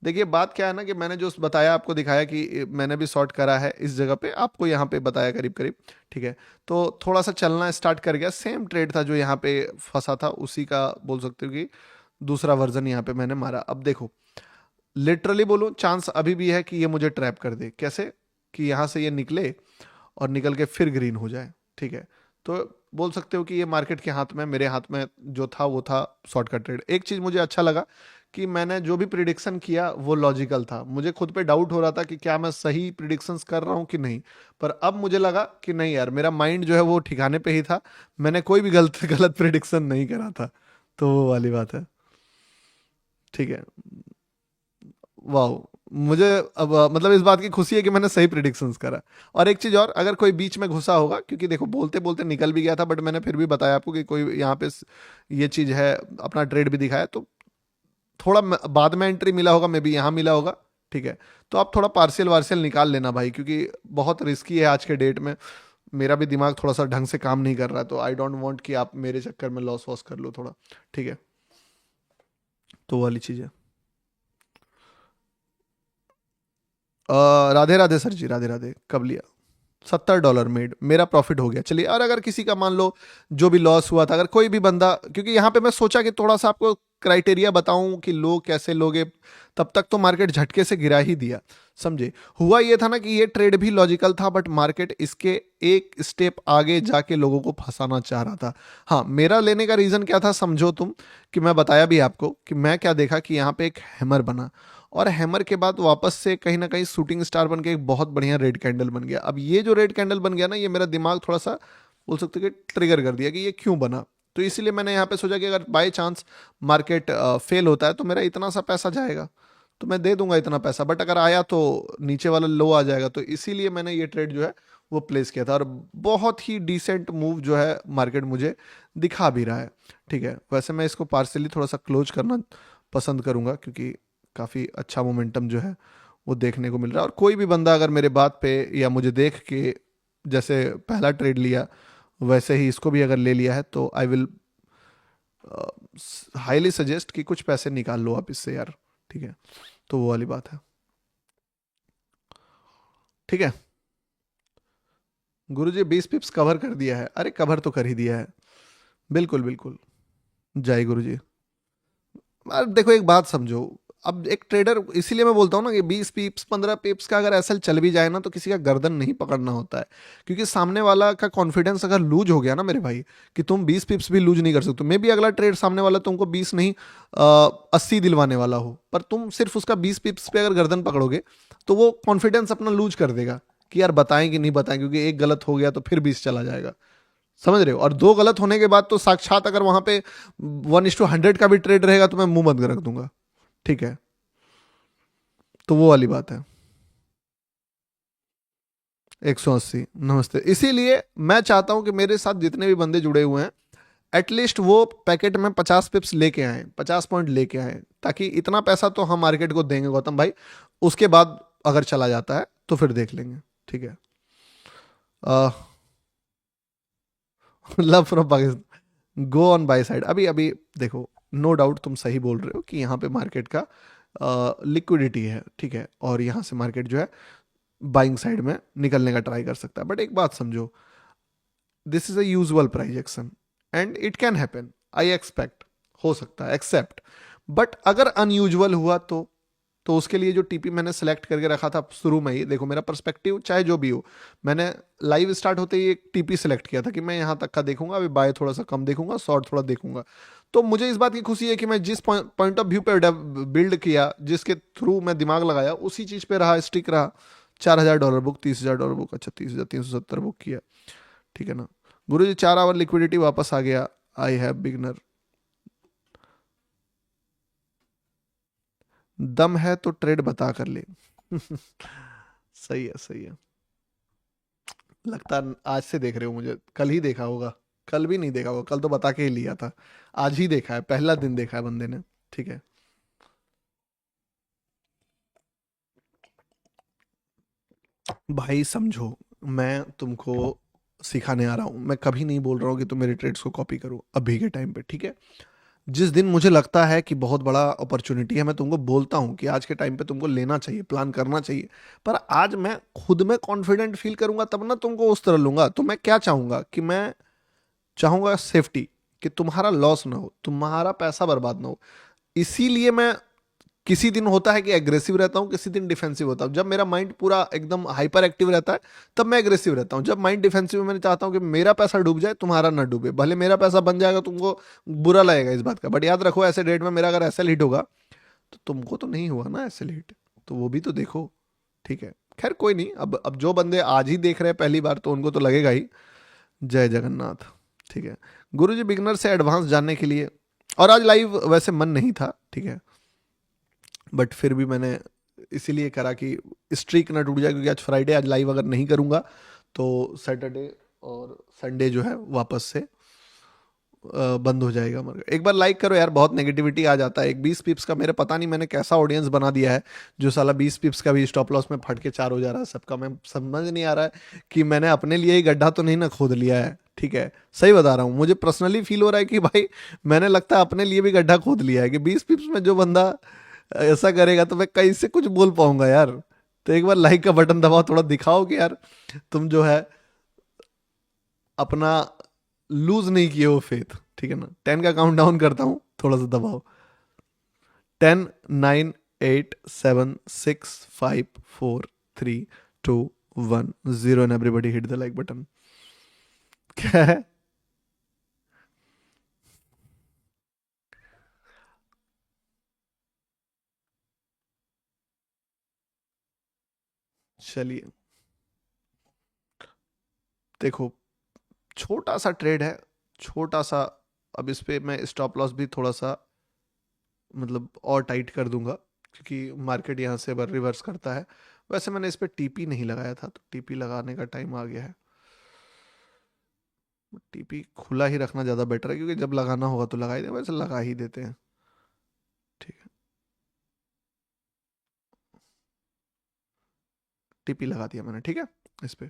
देखिए बात क्या है ना, कि मैंने जो बताया आपको, दिखाया कि मैंने भी सॉर्ट करा है इस जगह पे, आपको यहाँ पे बताया करीब करीब। ठीक है। तो थोड़ा सा चलना स्टार्ट कर गया, सेम ट्रेड था जो यहाँ पे फंसा था, उसी का बोल सकते हो कि दूसरा वर्जन यहाँ पे मैंने मारा। अब देखो, लिटरली बोलूँ, चांस अभी भी है कि ये मुझे ट्रैप कर दे। कैसे? कि यहाँ से ये निकले और निकल के फिर ग्रीन हो जाए। ठीक है। तो बोल सकते हो कि ये मार्केट के हाथ में, मेरे हाथ में जो था वो था शॉर्ट का ट्रेड। एक चीज मुझे अच्छा लगा कि मैंने जो भी प्रिडिक्शन किया वो लॉजिकल था। मुझे खुद पे डाउट हो रहा था कि क्या मैं सही प्रिडिक्शंस कर रहा हूँ कि नहीं, पर अब मुझे लगा कि नहीं यार, मेरा माइंड जो है वो ठिकाने पे ही था, मैंने कोई भी गलत गलत प्रिडिक्शन नहीं करा था। तो वो वाली बात है। ठीक है। वाह। मुझे अब मतलब इस बात की खुशी है कि मैंने सही प्रिडिक्शंस करा। और एक चीज और, अगर कोई बीच में घुसा होगा, क्योंकि देखो बोलते बोलते निकल भी गया था, बट मैंने फिर भी बताया आपको कि कोई यहाँ पे ये चीज है, अपना ट्रेड भी दिखाया, तो थोड़ा बाद में एंट्री मिला होगा, मे बी यहाँ मिला होगा। ठीक है। तो आप थोड़ा पार्शियल वार्शियल निकाल लेना भाई, क्योंकि बहुत रिस्की है आज के डेट में। मेरा भी दिमाग थोड़ा सा ढंग से काम नहीं कर रहा है, तो आई डोंट वांट कि आप मेरे चक्कर में लॉस वॉस कर लो थोड़ा। ठीक है। तो वो वाली चीज है। राधे राधे सर जी, राधे राधे। कब लिया? $70 मेड, मेरा प्रॉफिट हो गया। चलिए, और अगर किसी का मान लो जो भी लॉस हुआ था, अगर कोई भी बंदा, क्योंकि यहाँ पे मैं सोचा कि थोड़ा सा आपको क्राइटेरिया बताऊं कि लोग कैसे लोगे, तब तक तो मार्केट झटके से गिरा ही दिया, समझे? हुआ ये था ना कि ये ट्रेड भी लॉजिकल था, बट मार्केट इसके एक स्टेप आगे जाके लोगों को फंसाना चाह रहा था। हाँ, मेरा लेने का रीजन क्या था समझो तुम, कि मैं बताया भी आपको कि मैं क्या देखा कि यहाँ पे एक हैमर बना, और हैमर के बाद वापस से कहीं ना कहीं शूटिंग स्टार बन के एक बहुत बढ़िया रेड कैंडल बन गया। अब ये जो रेड कैंडल बन गया ना, ये मेरा दिमाग थोड़ा सा बोल सकते हो कि ट्रिगर कर दिया कि ये क्यों बना। तो इसीलिए मैंने यहाँ पे सोचा कि अगर बाय चांस मार्केट फेल होता है तो मेरा इतना सा पैसा जाएगा, तो मैं दे दूंगा इतना पैसा, बट अगर आया तो नीचे वाला लो आ जाएगा। तो इसीलिए मैंने ये ट्रेड जो है वो प्लेस किया था, और बहुत ही डिसेंट मूव जो है मार्केट मुझे दिखा भी रहा है। ठीक है। वैसे मैं इसको पार्सली थोड़ा सा क्लोज करना पसंद करूंगा, क्योंकि काफ़ी अच्छा मोमेंटम जो है वो देखने को मिल रहा है। और कोई भी बंदा अगर मेरे बात पे या मुझे देख के, जैसे पहला ट्रेड लिया वैसे ही इसको भी अगर ले लिया है, तो आई विल हाईली सजेस्ट कि कुछ पैसे निकाल लो आप इससे यार। ठीक है। तो वो वाली बात है। ठीक है। गुरुजी 20 पिप्स कवर कर दिया है, अरे कवर तो कर ही दिया है, बिल्कुल बिल्कुल। जय गुरुजी। अब देखो एक बात समझो, अब एक ट्रेडर, इसीलिए मैं बोलता हूँ ना कि 20 पिप्स 15 पिप्स का अगर एसएल चल भी जाए ना, तो किसी का गर्दन नहीं पकड़ना होता है। क्योंकि सामने वाला का कॉन्फिडेंस अगर लूज हो गया ना मेरे भाई, कि तुम 20 पिप्स भी लूज नहीं कर सकते, मे भी अगला ट्रेड सामने वाला तुमको 20 नहीं 80 दिलवाने वाला हो, पर तुम सिर्फ उसका 20 पिप्स पे अगर गर्दन पकड़ोगे, तो वो कॉन्फिडेंस अपना लूज कर देगा कि यार बताएं कि नहीं बताएं, क्योंकि एक गलत हो गया तो फिर 20 चला जाएगा। समझ रहे हो? और दो गलत होने के बाद तो साक्षात अगर वहां पे 1:100 का भी ट्रेड रहेगा तो मैं मुंह बंद कर रख दूंगा। ठीक है, तो वो वाली बात है। 180, नमस्ते। इसीलिए मैं चाहता हूं कि मेरे साथ जितने भी बंदे जुड़े हुए हैं, एटलीस्ट वो पैकेट में 50 पिप्स लेके आए, 50 पॉइंट लेके आए, ताकि इतना पैसा तो हम मार्केट को देंगे गौतम भाई। उसके बाद अगर चला जाता है तो फिर देख लेंगे। ठीक है। Love from Pakistan, go on by side. अभी अभी देखो, नो डाउट तुम सही बोल रहे हो कि यहाँ पे मार्केट का लिक्विडिटी है, ठीक है, और यहाँ से मार्केट जो है बाइंग साइड में निकलने का ट्राई कर सकता है। बट एक बात समझो, this is a usual price action and it can happen, I expect, हो सकता है, एक्सेप्ट। बट अगर अनयूजुअल हुआ तो उसके लिए जो टीपी मैंने सेलेक्ट करके रखा था शुरू में ही, देखो मेरा पर्सपेक्टिव चाहे जो भी हो, मैंने लाइव स्टार्ट होते ही एक टीपी सेलेक्ट किया था कि मैं यहाँ तक का देखूंगा, अभी बाय थोड़ा सा कम देखूंगा, शॉर्ट थोड़ा देखूंगा। तो मुझे इस बात की खुशी है कि मैं जिस पॉइंट ऑफ व्यू पे बिल्ड किया, जिसके थ्रू मैं दिमाग लगाया, उसी चीज पे रहा, स्टिक रहा। $4,000 बुक, $30,000 बुक, अच्छा 30,370 बुक किया। ठीक है ना। गुरु जी 4 आवर लिक्विडिटी वापस आ गया, आई हैव बिगनर। दम है तो ट्रेड बता कर ले। सही है सही है। लगता है आज से देख रहे हो मुझे, कल ही देखा होगा। कल भी नहीं देखा होगा, कल तो बता के ही लिया था। आज ही देखा है, पहला दिन देखा है बंदे ने। ठीक है। भाई समझो, मैं तुमको सिखाने आ रहा हूं, मैं कभी नहीं बोल रहा हूं कि तुम मेरे ट्रेड्स को कॉपी करो अभी के टाइम पे। ठीक है। जिस दिन मुझे लगता है कि बहुत बड़ा अपॉर्चुनिटी है, मैं तुमको बोलता हूँ कि आज के टाइम पे तुमको लेना चाहिए, प्लान करना चाहिए। पर आज मैं खुद में कॉन्फिडेंट फील करूंगा तब ना तुमको उस तरह लूंगा। तो मैं क्या चाहूंगा कि मैं चाहूंगा सेफ्टी, कि तुम्हारा लॉस ना हो, तुम्हारा पैसा बर्बाद ना हो। इसीलिए मैं किसी दिन होता है कि एग्रेसिव रहता हूँ, किसी दिन डिफेंसिव होता हूँ। जब मेरा माइंड पूरा एकदम हाइपर एक्टिव रहता है तब मैं एग्रेसिव रहता हूँ। जब माइंड डिफेंसिव में, मैं चाहता हूँ कि मेरा पैसा डूब जाए, तुम्हारा ना डूबे। भले मेरा पैसा बन जाएगा, तुमको बुरा लगेगा इस बात का, बट याद रखो ऐसे डेट में मेरा अगर एसएल हिट होगा तो तुमको तो नहीं हुआ ना एसएल हिट, तो वो भी तो देखो। ठीक है। खैर कोई नहीं, अब जो बंदे आज ही देख रहे हैं पहली बार, तो उनको तो लगेगा ही। जय जगन्नाथ। ठीक है। गुरु जी बिगनर से एडवांस जानने के लिए, और आज लाइव वैसे मन नहीं था, ठीक है, बट फिर भी मैंने इसीलिए करा कि स्ट्रीक ना टूट जाए, क्योंकि आज फ्राइडे, आज लाइव अगर नहीं करूंगा तो सैटरडे और संडे जो है वापस से बंद हो जाएगा मगर। एक बार लाइक करो यार, बहुत नेगेटिविटी आ जाता है। एक 20 पिप्स का मेरे पता नहीं मैंने कैसा ऑडियंस बना दिया है, जो साला 20 पिप्स का भी स्टॉप लॉस में फट के 4 हो जा रहा है सबका। मैं समझ नहीं आ रहा है कि मैंने अपने लिए ही गड्ढा तो नहीं ना खोद लिया है। ठीक है, सही बता रहा हूँ, मुझे पर्सनली फील हो रहा है कि भाई मैंने लगता है अपने लिए भी गड्ढा खोद लिया है, कि 20 पिप्स में जो बंदा ऐसा करेगा तो मैं कैसे कुछ बोल पाऊंगा यार। तो एक बार लाइक का बटन दबाओ, थोड़ा दिखाओ कि यार तुम जो है अपना लूज नहीं किए हो फेथ। ठीक है ना। 10 का काउंट डाउन करता हूं, थोड़ा सा दबाओ। 10, 9, 8, 7, 6, 5, 4, 3, 2, 1, 0 and everybody hit the like button. क्या है? चलिए, देखो छोटा सा ट्रेड है, छोटा सा। अब इस पे मैं स्टॉप लॉस भी थोड़ा सा मतलब और टाइट कर दूंगा, क्योंकि मार्केट यहाँ से अगर रिवर्स करता है। वैसे मैंने इस पे टीपी नहीं लगाया था, तो टीपी लगाने का टाइम आ गया है। टीपी खुला ही रखना ज़्यादा बेटर है, क्योंकि जब लगाना होगा तो लगा ही दे, वैसे लगा ही देते हैं। ठीक है। टीपी लगा दिया मैंने, ठीक है, इस पे।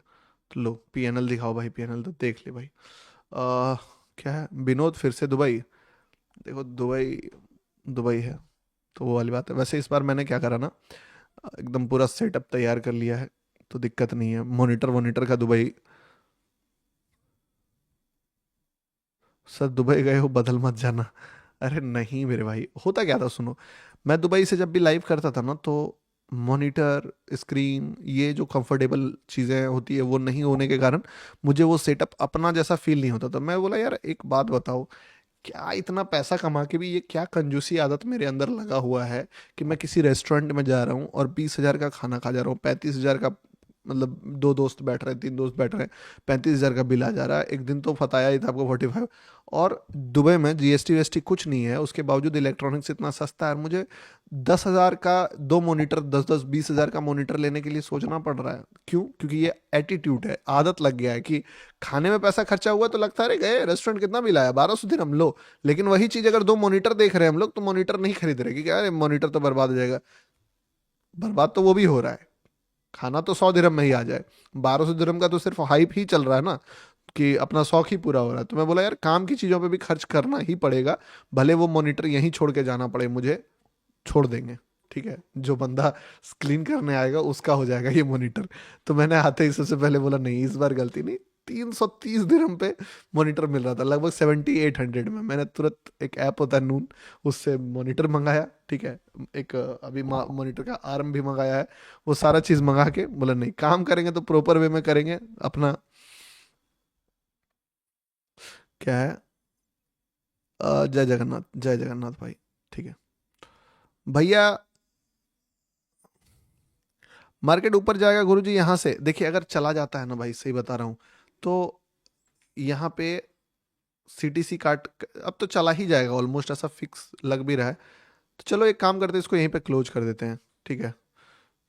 तो लो पीएनएल दिखाओ भाई, पीएनएल तो देख ले भाई। आ, क्या है, विनोद फिर से दुबई। देखो दुबई, दुबई है तो वो वाली बात है। वैसे इस बार मैंने क्या करा ना, एकदम पूरा सेटअप तैयार कर लिया है तो दिक्कत नहीं है। मॉनिटर वॉनिटर का दुबई, सर दुबई गए हो बदल मत जाना। अरे नहीं मेरे भाई, होता क्या था सुनो, मैं दुबई से जब भी लाइव करता था ना, तो मॉनिटर, स्क्रीन, ये जो कंफर्टेबल चीज़ें होती है वो नहीं होने के कारण मुझे वो सेटअप अपना जैसा फील नहीं होता था। मैं बोला यार एक बात बताओ, क्या इतना पैसा कमा के भी ये क्या कंजूसी आदत मेरे अंदर लगा हुआ है कि मैं किसी रेस्टोरेंट में जा रहा हूँ और 20,000 का खाना खा जा रहा हूँ, 35,000 का, मतलब दो दोस्त बैठ रहे हैं, तीन दोस्त बैठ रहे हैं, 35,000 का बिल आ जा रहा है। एक दिन तो फताया ही था आपको 45। और दुबई में जीएसटी वीएसटी कुछ नहीं है, उसके बावजूद इलेक्ट्रॉनिक्स इतना सस्ता है, और मुझे 10,000 का दो मॉनिटर, 10-10 20,000 का मॉनिटर लेने के लिए सोचना पड़ रहा है। क्यों? क्योंकि ये एटीट्यूड है, आदत लग गया है कि खाने में पैसा खर्चा हुआ तो लगता है अरे गए रेस्टोरेंट कितना बिल आया, 1200 दिन हम लो। लेकिन वही चीज अगर दो मॉनिटर देख रहे हैं हम लोग, तो मॉनिटर नहीं खरीद रहे, क्योंकि अरे मॉनिटर तो बर्बाद हो जाएगा। बर्बाद तो वो भी हो रहा है, खाना तो 100 दिरहम में ही आ जाए। 1200 दिरहम का तो सिर्फ हाइप ही चल रहा है ना, कि अपना शौक ही पूरा हो रहा है। तो मैं बोला यार काम की चीज़ों पे भी खर्च करना ही पड़ेगा, भले वो मॉनिटर यहीं छोड़ के जाना पड़े मुझे, छोड़ देंगे। ठीक है, जो बंदा क्लीन करने आएगा उसका हो जाएगा ये मॉनिटर। तो मैंने आते ही सबसे पहले बोला नहीं, इस बार गलती नहीं। 330 दिरहम पे मॉनिटर मिल रहा था, लगभग 7,800 में। मैंने तुरंत, एक ऐप होता है नून, उससे मॉनिटर मंगाया। ठीक है, एक अभी मॉनिटर का आर्म भी मंगाया है। वो सारा चीज़ मंगा के बोला नहीं, काम करेंगे तो प्रॉपर वे में करेंगे अपना। क्या है, जय जगन्नाथ, जय जगन्नाथ भाई। ठीक है भैया, मार्केट ऊपर जाएगा गुरुजी यहाँ से। देखिए अगर चला जाता है ना भाई, सही बता रहा हूँ, तो यहाँ पे सीटीसी काट, अब तो चला ही जाएगा ऑलमोस्ट, ऐसा फिक्स लग भी रहा है। तो चलो एक काम करते हैं, इसको यहीं पे क्लोज कर देते हैं। ठीक है,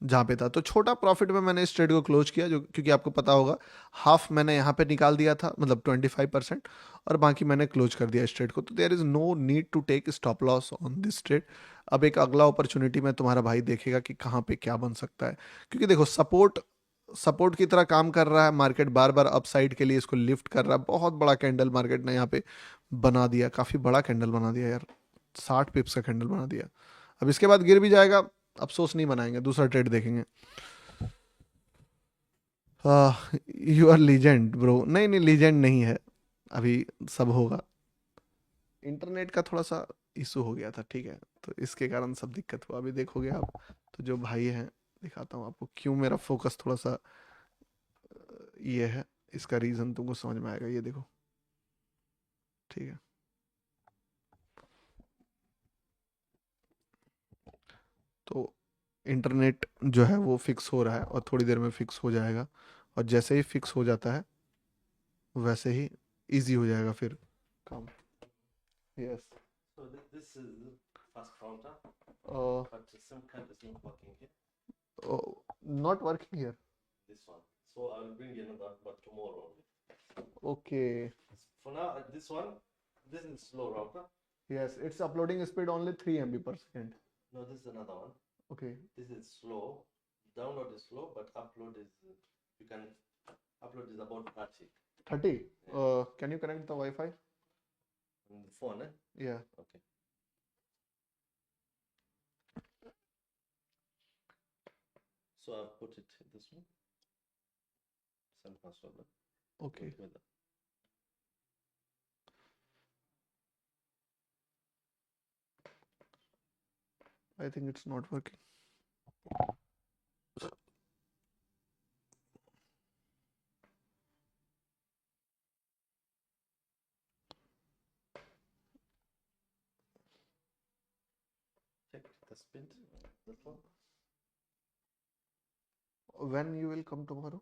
जहाँ पे था तो छोटा प्रॉफिट में मैंने इस ट्रेड को क्लोज किया, जो क्योंकि आपको पता होगा हाफ मैंने यहाँ पे निकाल दिया था, मतलब 25%, और बाकी मैंने क्लोज कर दिया इस ट्रेड को। तो there is no need to take stop loss on this trade. अब एक अगला अपॉर्चुनिटी में तुम्हारा भाई देखेगा कि कहाँ पे क्या बन सकता है, क्योंकि देखो सपोर्ट, सपोर्ट की तरह काम कर रहा है मार्केट, बार बार अपसाइड के लिए इसको लिफ्ट कर रहा है। बहुत बड़ा कैंडल मार्केट ने यहाँ पे बना दिया, काफी बड़ा कैंडल बना दिया यार, 60 पिप्स का कैंडल बना दिया। अब इसके बाद गिर भी जाएगा, अफसोस नहीं मनाएंगे, दूसरा ट्रेड देखेंगे। यू आर लीजेंड ब्रो, नहीं नहीं लीजेंड नहीं है, अभी सब होगा। इंटरनेट का थोड़ा सा इशू हो गया था, ठीक है, तो इसके कारण सब दिक्कत हुआ। अभी देखोगे आप, तो जो भाई हैं, दिखाता हूँ आपको क्यों मेरा फोकस थोड़ा सा ये है, इसका रीज़न तुमको समझ में आएगा, ये देखो। ठीक है, तो इंटरनेट जो है वो फिक्स हो रहा है, और थोड़ी देर में फिक्स हो जाएगा। और जैसे ही फिक्स हो जाता है, वैसे ही इजी हो जाएगा फिर काम। Yes. So this is fast counter, uh, but the SIM card is not working here. Not working here. This one. So I will bring you another, but tomorrow only. Okay. For now, this one, this is slow router. Yes, it's uploading speed only 3 MB per second. No, this is another one. Okay. This is slow. Download is slow, but upload is you can upload is about 30. 30. Yeah. Can you connect the Wi-Fi? On the phone, eh? Yeah. Okay. So I've put it this one. Send password. Okay. Put with it. I think it's not working. Check the speed. That one. When you will come tomorrow?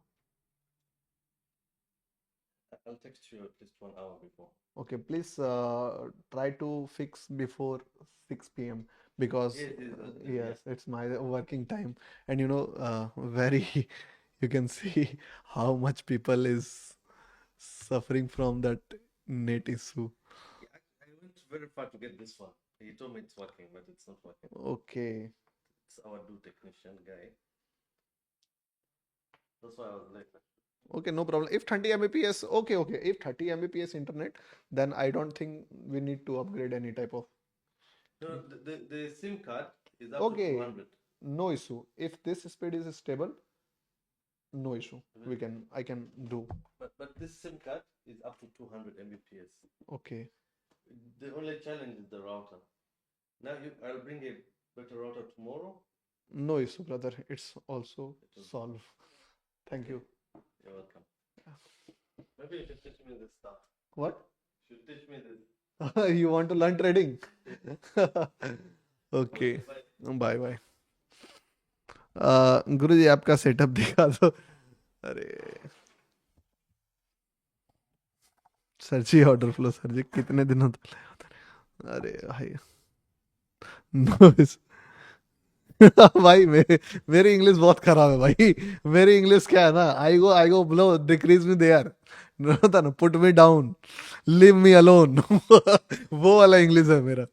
I'll text you at least 1 hour before. Okay, please try to fix before 6 p.m. because Yes, yes, yes, yeah. it's my working time, and you know, very you can see how much people is suffering from that net issue. Yeah, I went very far to get this one. He told me it's working, but it's not working. Okay. It's our do technician guy. That's why I was like, Okay, no problem. If 30 Mbps, okay, okay. If 30 Mbps internet, then I don't think we need to upgrade any type of. no, the SIM card is up to Okay, 200. no issue. If this speed is stable, No issue. I can do. But this SIM card is up to 200 Mbps. Okay. The only challenge is the router. Now I'll bring a better router tomorrow. No issue, brother. It's also It will- solved. Thank you. You're welcome. Maybe you should teach me this stuff. What? You should teach me this. You want to learn trading? Okay. Bye. Bye bye. Guru ji आपका setup दिखा दो। अरे sir ji order flow sir ji कितने दिनों तक अरे भाई no भाई मेरी इंग्लिश बहुत खराब है भाई। मेरी इंग्लिश क्या है ना, आई गो ब्लो डिक्रीज मी देयर, होता ना put me down, leave me alone वो वाला इंग्लिश है मेरा।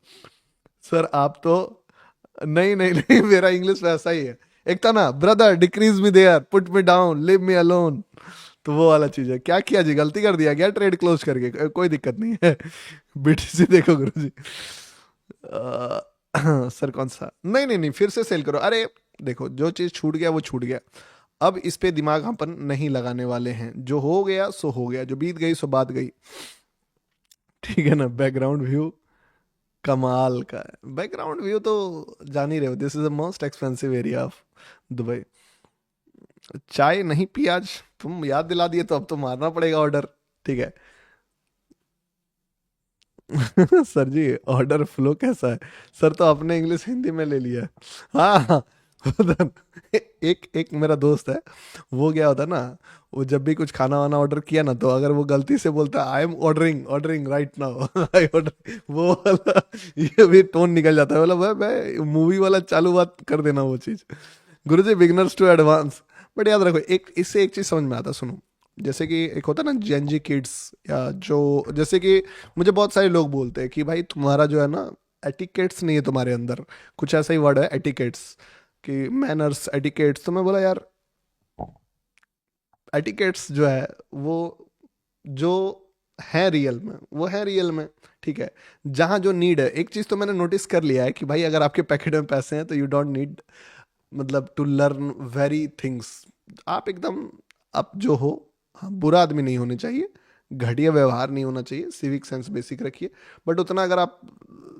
सर आप तो नहीं नहीं नहीं, मेरा इंग्लिश वैसा ही है। एक था ना brother decrease me there, put me down, leave me alone, तो वो वाला चीज है। क्या किया जी, गलती कर दिया क्या ट्रेड क्लोज करके? कोई दिक्कत नहीं है। बीटीसी देखो गुरु जी। सर कौन सा? नहीं नहीं नहीं, फिर से सेल करो। अरे देखो जो चीज छूट गया वो छूट गया, अब इस पे दिमाग अपन नहीं लगाने वाले हैं। जो हो गया सो हो गया, जो बीत गई सो बात गई, ठीक है ना। बैकग्राउंड व्यू कमाल का है। बैकग्राउंड व्यू तो जान ही रहे हो, this is the most expensive area of Dubai. चाय नहीं पी आज, तुम याद दिला दिए तो अब तो मारना पड़ेगा ऑर्डर, ठीक है। सर जी ऑर्डर फ्लो कैसा है? सर तो अपने इंग्लिश हिंदी में ले लिया है। हाँ हाँ उधर एक मेरा दोस्त है, वो क्या होता है ना, वो जब भी कुछ खाना वाना ऑर्डर किया ना, तो अगर वो गलती से बोलता है I am ordering ordering right now I order, वो वाला ये भी टोन निकल जाता है। मतलब भाई मूवी वाला चालू बात कर देना वो चीज़। गुरुजी बिगनर्स टू एडवांस। बट याद रखो एक इससे एक चीज़ समझ में आता, सुनो। जैसे कि एक होता है ना जेनजी किड्स, या जो जैसे कि मुझे बहुत सारे लोग बोलते हैं कि भाई तुम्हारा जो है ना एटिकेट्स नहीं है तुम्हारे अंदर, कुछ ऐसा ही वर्ड है एटिकेट्स, कि मैनर्स एटिकेट्स। तो मैं बोला यार एटिकेट्स जो है वो जो है रियल में, वो है रियल में, ठीक है। जहाँ जो नीड है, एक चीज़ तो मैंने नोटिस कर लिया है कि भाई अगर आपके पैकेट में पैसे हैं तो यू डोंट नीड मतलब टू लर्न वेरी थिंग्स। आप एकदम आप जो हो, हाँ बुरा आदमी नहीं होने चाहिए, घटिया व्यवहार नहीं होना चाहिए, सिविक सेंस बेसिक रखिए। बट उतना अगर आप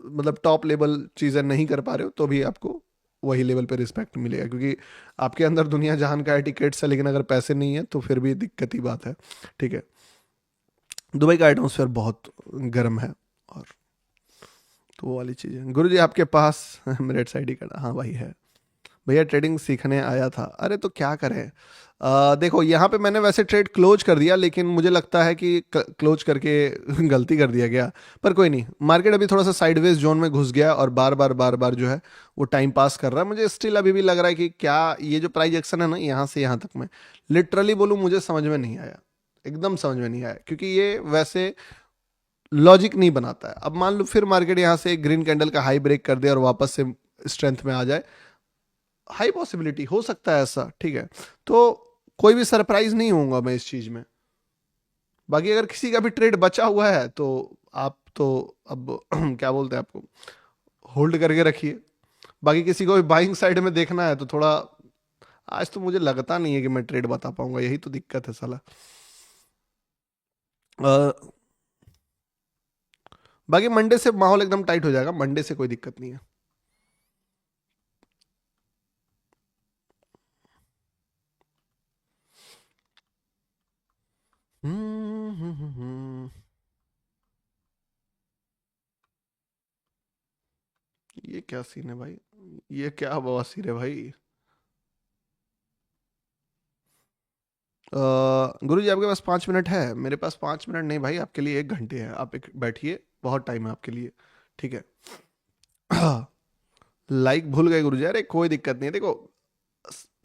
मतलब टॉप लेवल चीज़ें नहीं कर पा रहे हो तो भी आपको वही लेवल पे रिस्पेक्ट मिलेगा, क्योंकि आपके अंदर दुनिया जहान का एटिकेट्स है, लेकिन अगर पैसे नहीं है तो फिर भी दिक्कत ही बात है, ठीक है। दुबई का एटमोसफेयर बहुत गर्म है, और तो वो वाली चीज़ है। गुरु जी आपके पास मेरिट साइड ही कड़ा, हाँ भाई है भैया, ट्रेडिंग सीखने आया था। अरे तो क्या करें, देखो यहाँ पे मैंने वैसे ट्रेड क्लोज कर दिया, लेकिन मुझे लगता है कि क्लोज करके गलती कर दिया गया। पर कोई नहीं, मार्केट अभी थोड़ा सा साइडवेज जोन में घुस गया और बार बार जो है वो टाइम पास कर रहा है। मुझे स्टिल अभी भी लग रहा है कि क्या ये जो प्राइस एक्शन है ना यहाँ से यहाँ तक में, लिटरली बोलूँ मुझे समझ में नहीं आया, एकदम समझ में नहीं आया, क्योंकि ये वैसे लॉजिक नहीं बनाता है। अब मान लो फिर मार्केट यहाँ से ग्रीन कैंडल का हाई ब्रेक कर दे और वापस से स्ट्रेंथ में आ जाए, हाई पॉसिबिलिटी हो सकता है ऐसा, ठीक है। तो कोई भी सरप्राइज नहीं होऊंगा मैं इस चीज में। बाकी अगर किसी का भी ट्रेड बचा हुआ है तो आप तो अब क्या बोलते हैं आपको, होल्ड करके रखिए। बाकी किसी को भी बाइंग साइड में देखना है तो थोड़ा, आज तो मुझे लगता नहीं है कि मैं ट्रेड बता पाऊंगा, यही तो दिक्कत है साला। अ, बाकी मंडे से माहौल एकदम टाइट हो जाएगा, मंडे से कोई दिक्कत नहीं है। ये क्या सीन है भाई, ये क्या बवासीर है भाई। गुरु जी आपके पास 5 मिनट है? मेरे पास 5 मिनट नहीं भाई, आपके लिए 1 घंटे है। आप एक बैठिए, बहुत टाइम है आपके लिए, ठीक है। लाइक भूल गए गुरु जी? अरे कोई दिक्कत नहीं है, देखो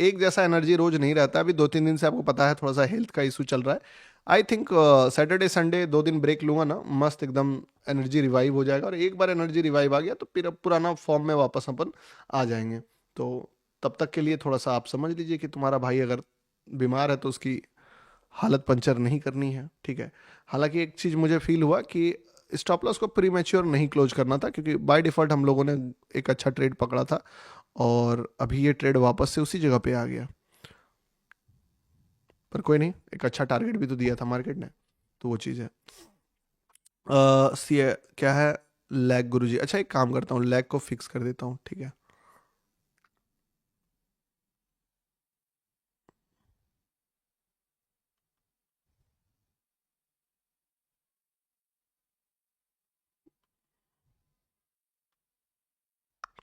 एक जैसा एनर्जी रोज नहीं रहता। अभी 2-3 दिन से आपको पता है थोड़ा सा हेल्थ का इशू चल रहा है। आई थिंक सैटरडे संडे 2 दिन ब्रेक लूंगा ना, मस्त एकदम एनर्जी रिवाइव हो जाएगा। और एक बार एनर्जी रिवाइव आ गया तो फिर अब पुराना फॉर्म में वापस अपन आ जाएंगे। तो तब तक के लिए थोड़ा सा आप समझ लीजिए कि तुम्हारा भाई अगर बीमार है तो उसकी हालत पंचर नहीं करनी है, ठीक है। हालांकि एक चीज़ मुझे फील हुआ कि स्टॉप लॉस को प्री मैच्योर नहीं क्लोज करना था, क्योंकि बाय डिफ़ॉल्ट हम लोगों ने एक अच्छा ट्रेड पकड़ा था और अभी ये ट्रेड वापस से उसी जगह पे आ गया। पर कोई नहीं, एक अच्छा टारगेट भी तो दिया था मार्केट ने, तो वो चीज़ है। सी क्या है, लैग गुरुजी। अच्छा एक काम करता हूँ, लैग को फिक्स कर देता हूँ, ठीक है।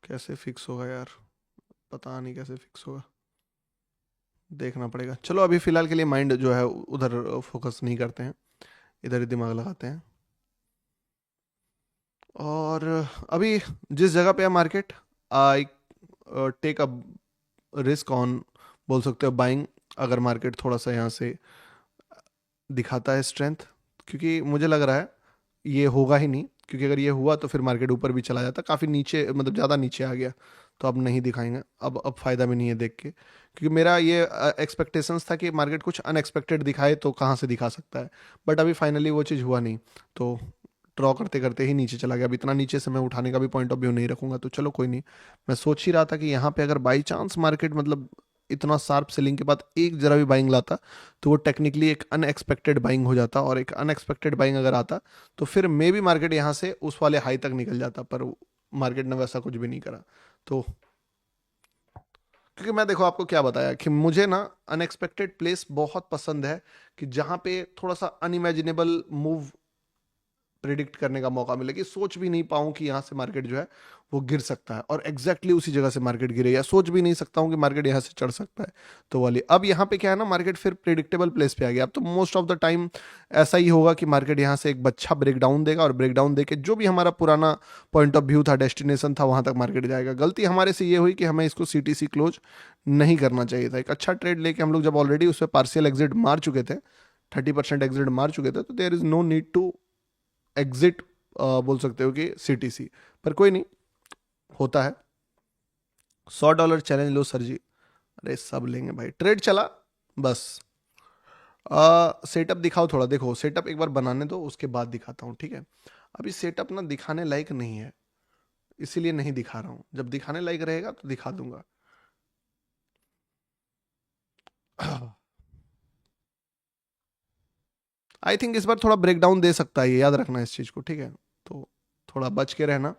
कैसे फिक्स होगा यार, पता नहीं कैसे फिक्स होगा, देखना पड़ेगा। चलो अभी फिलहाल के लिए माइंड जो है उधर फोकस नहीं करते हैं, इधर ही दिमाग लगाते हैं। और अभी जिस जगह पे है market, I take a risk on, बोल सकते हो बाइंग, अगर मार्केट थोड़ा सा यहाँ से दिखाता है स्ट्रेंथ, क्योंकि मुझे लग रहा है ये होगा ही नहीं, क्योंकि अगर ये हुआ तो फिर मार्केट ऊपर भी चला जाता, काफ़ी नीचे मतलब ज़्यादा नीचे आ गया, तो अब नहीं दिखाएंगे, अब फ़ायदा भी नहीं है देख के, क्योंकि मेरा ये एक्सपेक्टेशंस था कि मार्केट कुछ अनएक्सपेक्टेड दिखाए तो कहाँ से दिखा सकता है, बट अभी फाइनली वो चीज़ हुआ नहीं, तो ड्रॉ करते करते ही नीचे चला गया। अब इतना नीचे से मैं उठाने का भी पॉइंट ऑफ व्यू नहीं रखूंगा, तो चलो कोई नहीं। मैं सोच ही रहा था कि यहाँ पे अगर बाई चांस मार्केट मतलब इतना शार्प सेलिंग के बाद एक जरा भी बाइंग लाता, तो वो टेक्निकली एक अनएक्सपेक्टेड बाइंग हो जाता, और एक अनएक्सपेक्टेड बाइंग अगर आता तो फिर मे भी मार्केट यहाँ से उस वाले हाई तक निकल जाता, पर मार्केट ने वैसा कुछ भी नहीं करा। तो क्योंकि मैं देखो आपको क्या बताया कि मुझे ना अनएक्सपेक्टेड प्लेस बहुत पसंद है, कि जहाँ पे थोड़ा सा अनइमेजिनेबल मूव प्रिडिक्ट करने का मौका मिले, कि सोच भी नहीं पाऊँ कि यहाँ से मार्केट जो है वो गिर सकता है, और एग्जैक्टली उसी जगह से मार्केट गिरे, या सोच भी नहीं सकता हूँ कि मार्केट यहाँ से चढ़ सकता है, तो वाली। अब यहाँ पे क्या है ना, मार्केट फिर प्रिडिक्टेबल प्लेस पे आ गया। अब तो मोस्ट ऑफ द टाइम ऐसा ही होगा कि मार्केट यहाँ से एक अच्छा ब्रेकडाउन देगा, और ब्रेकडाउन देके जो भी हमारा पुराना पॉइंट ऑफ व्यू था, डेस्टिनेशन था, वहां तक मार्केट जाएगा। गलती हमारे से ये हुई कि हमें इसको सीटीसी क्लोज नहीं करना चाहिए था। एक अच्छा ट्रेड लेके हम लोग जब ऑलरेडी उस पर पार्शियल एग्जिट मार चुके थे, 30% एग्जिट मार चुके थे, तो there is no need to exit, बोल सकते हो कि सीटीसी। पर कोई नहीं, होता है। $100 चैलेंज लो सर जी, अरे सब लेंगे भाई, ट्रेड चला बस। सेटअप दिखाओ थोड़ा, देखो सेटअप एक बार बनाने दो, उसके बाद दिखाता हूँ, ठीक है। अभी सेटअप ना दिखाने लायक नहीं है, इसीलिए नहीं दिखा रहा हूँ, जब दिखाने लायक रहेगा तो दिखा दूंगा। आई थिंक इस बार थोड़ा ब्रेकडाउन दे सकता है, ये याद रखना इस चीज को, ठीक है। तो थोड़ा बच के रहना,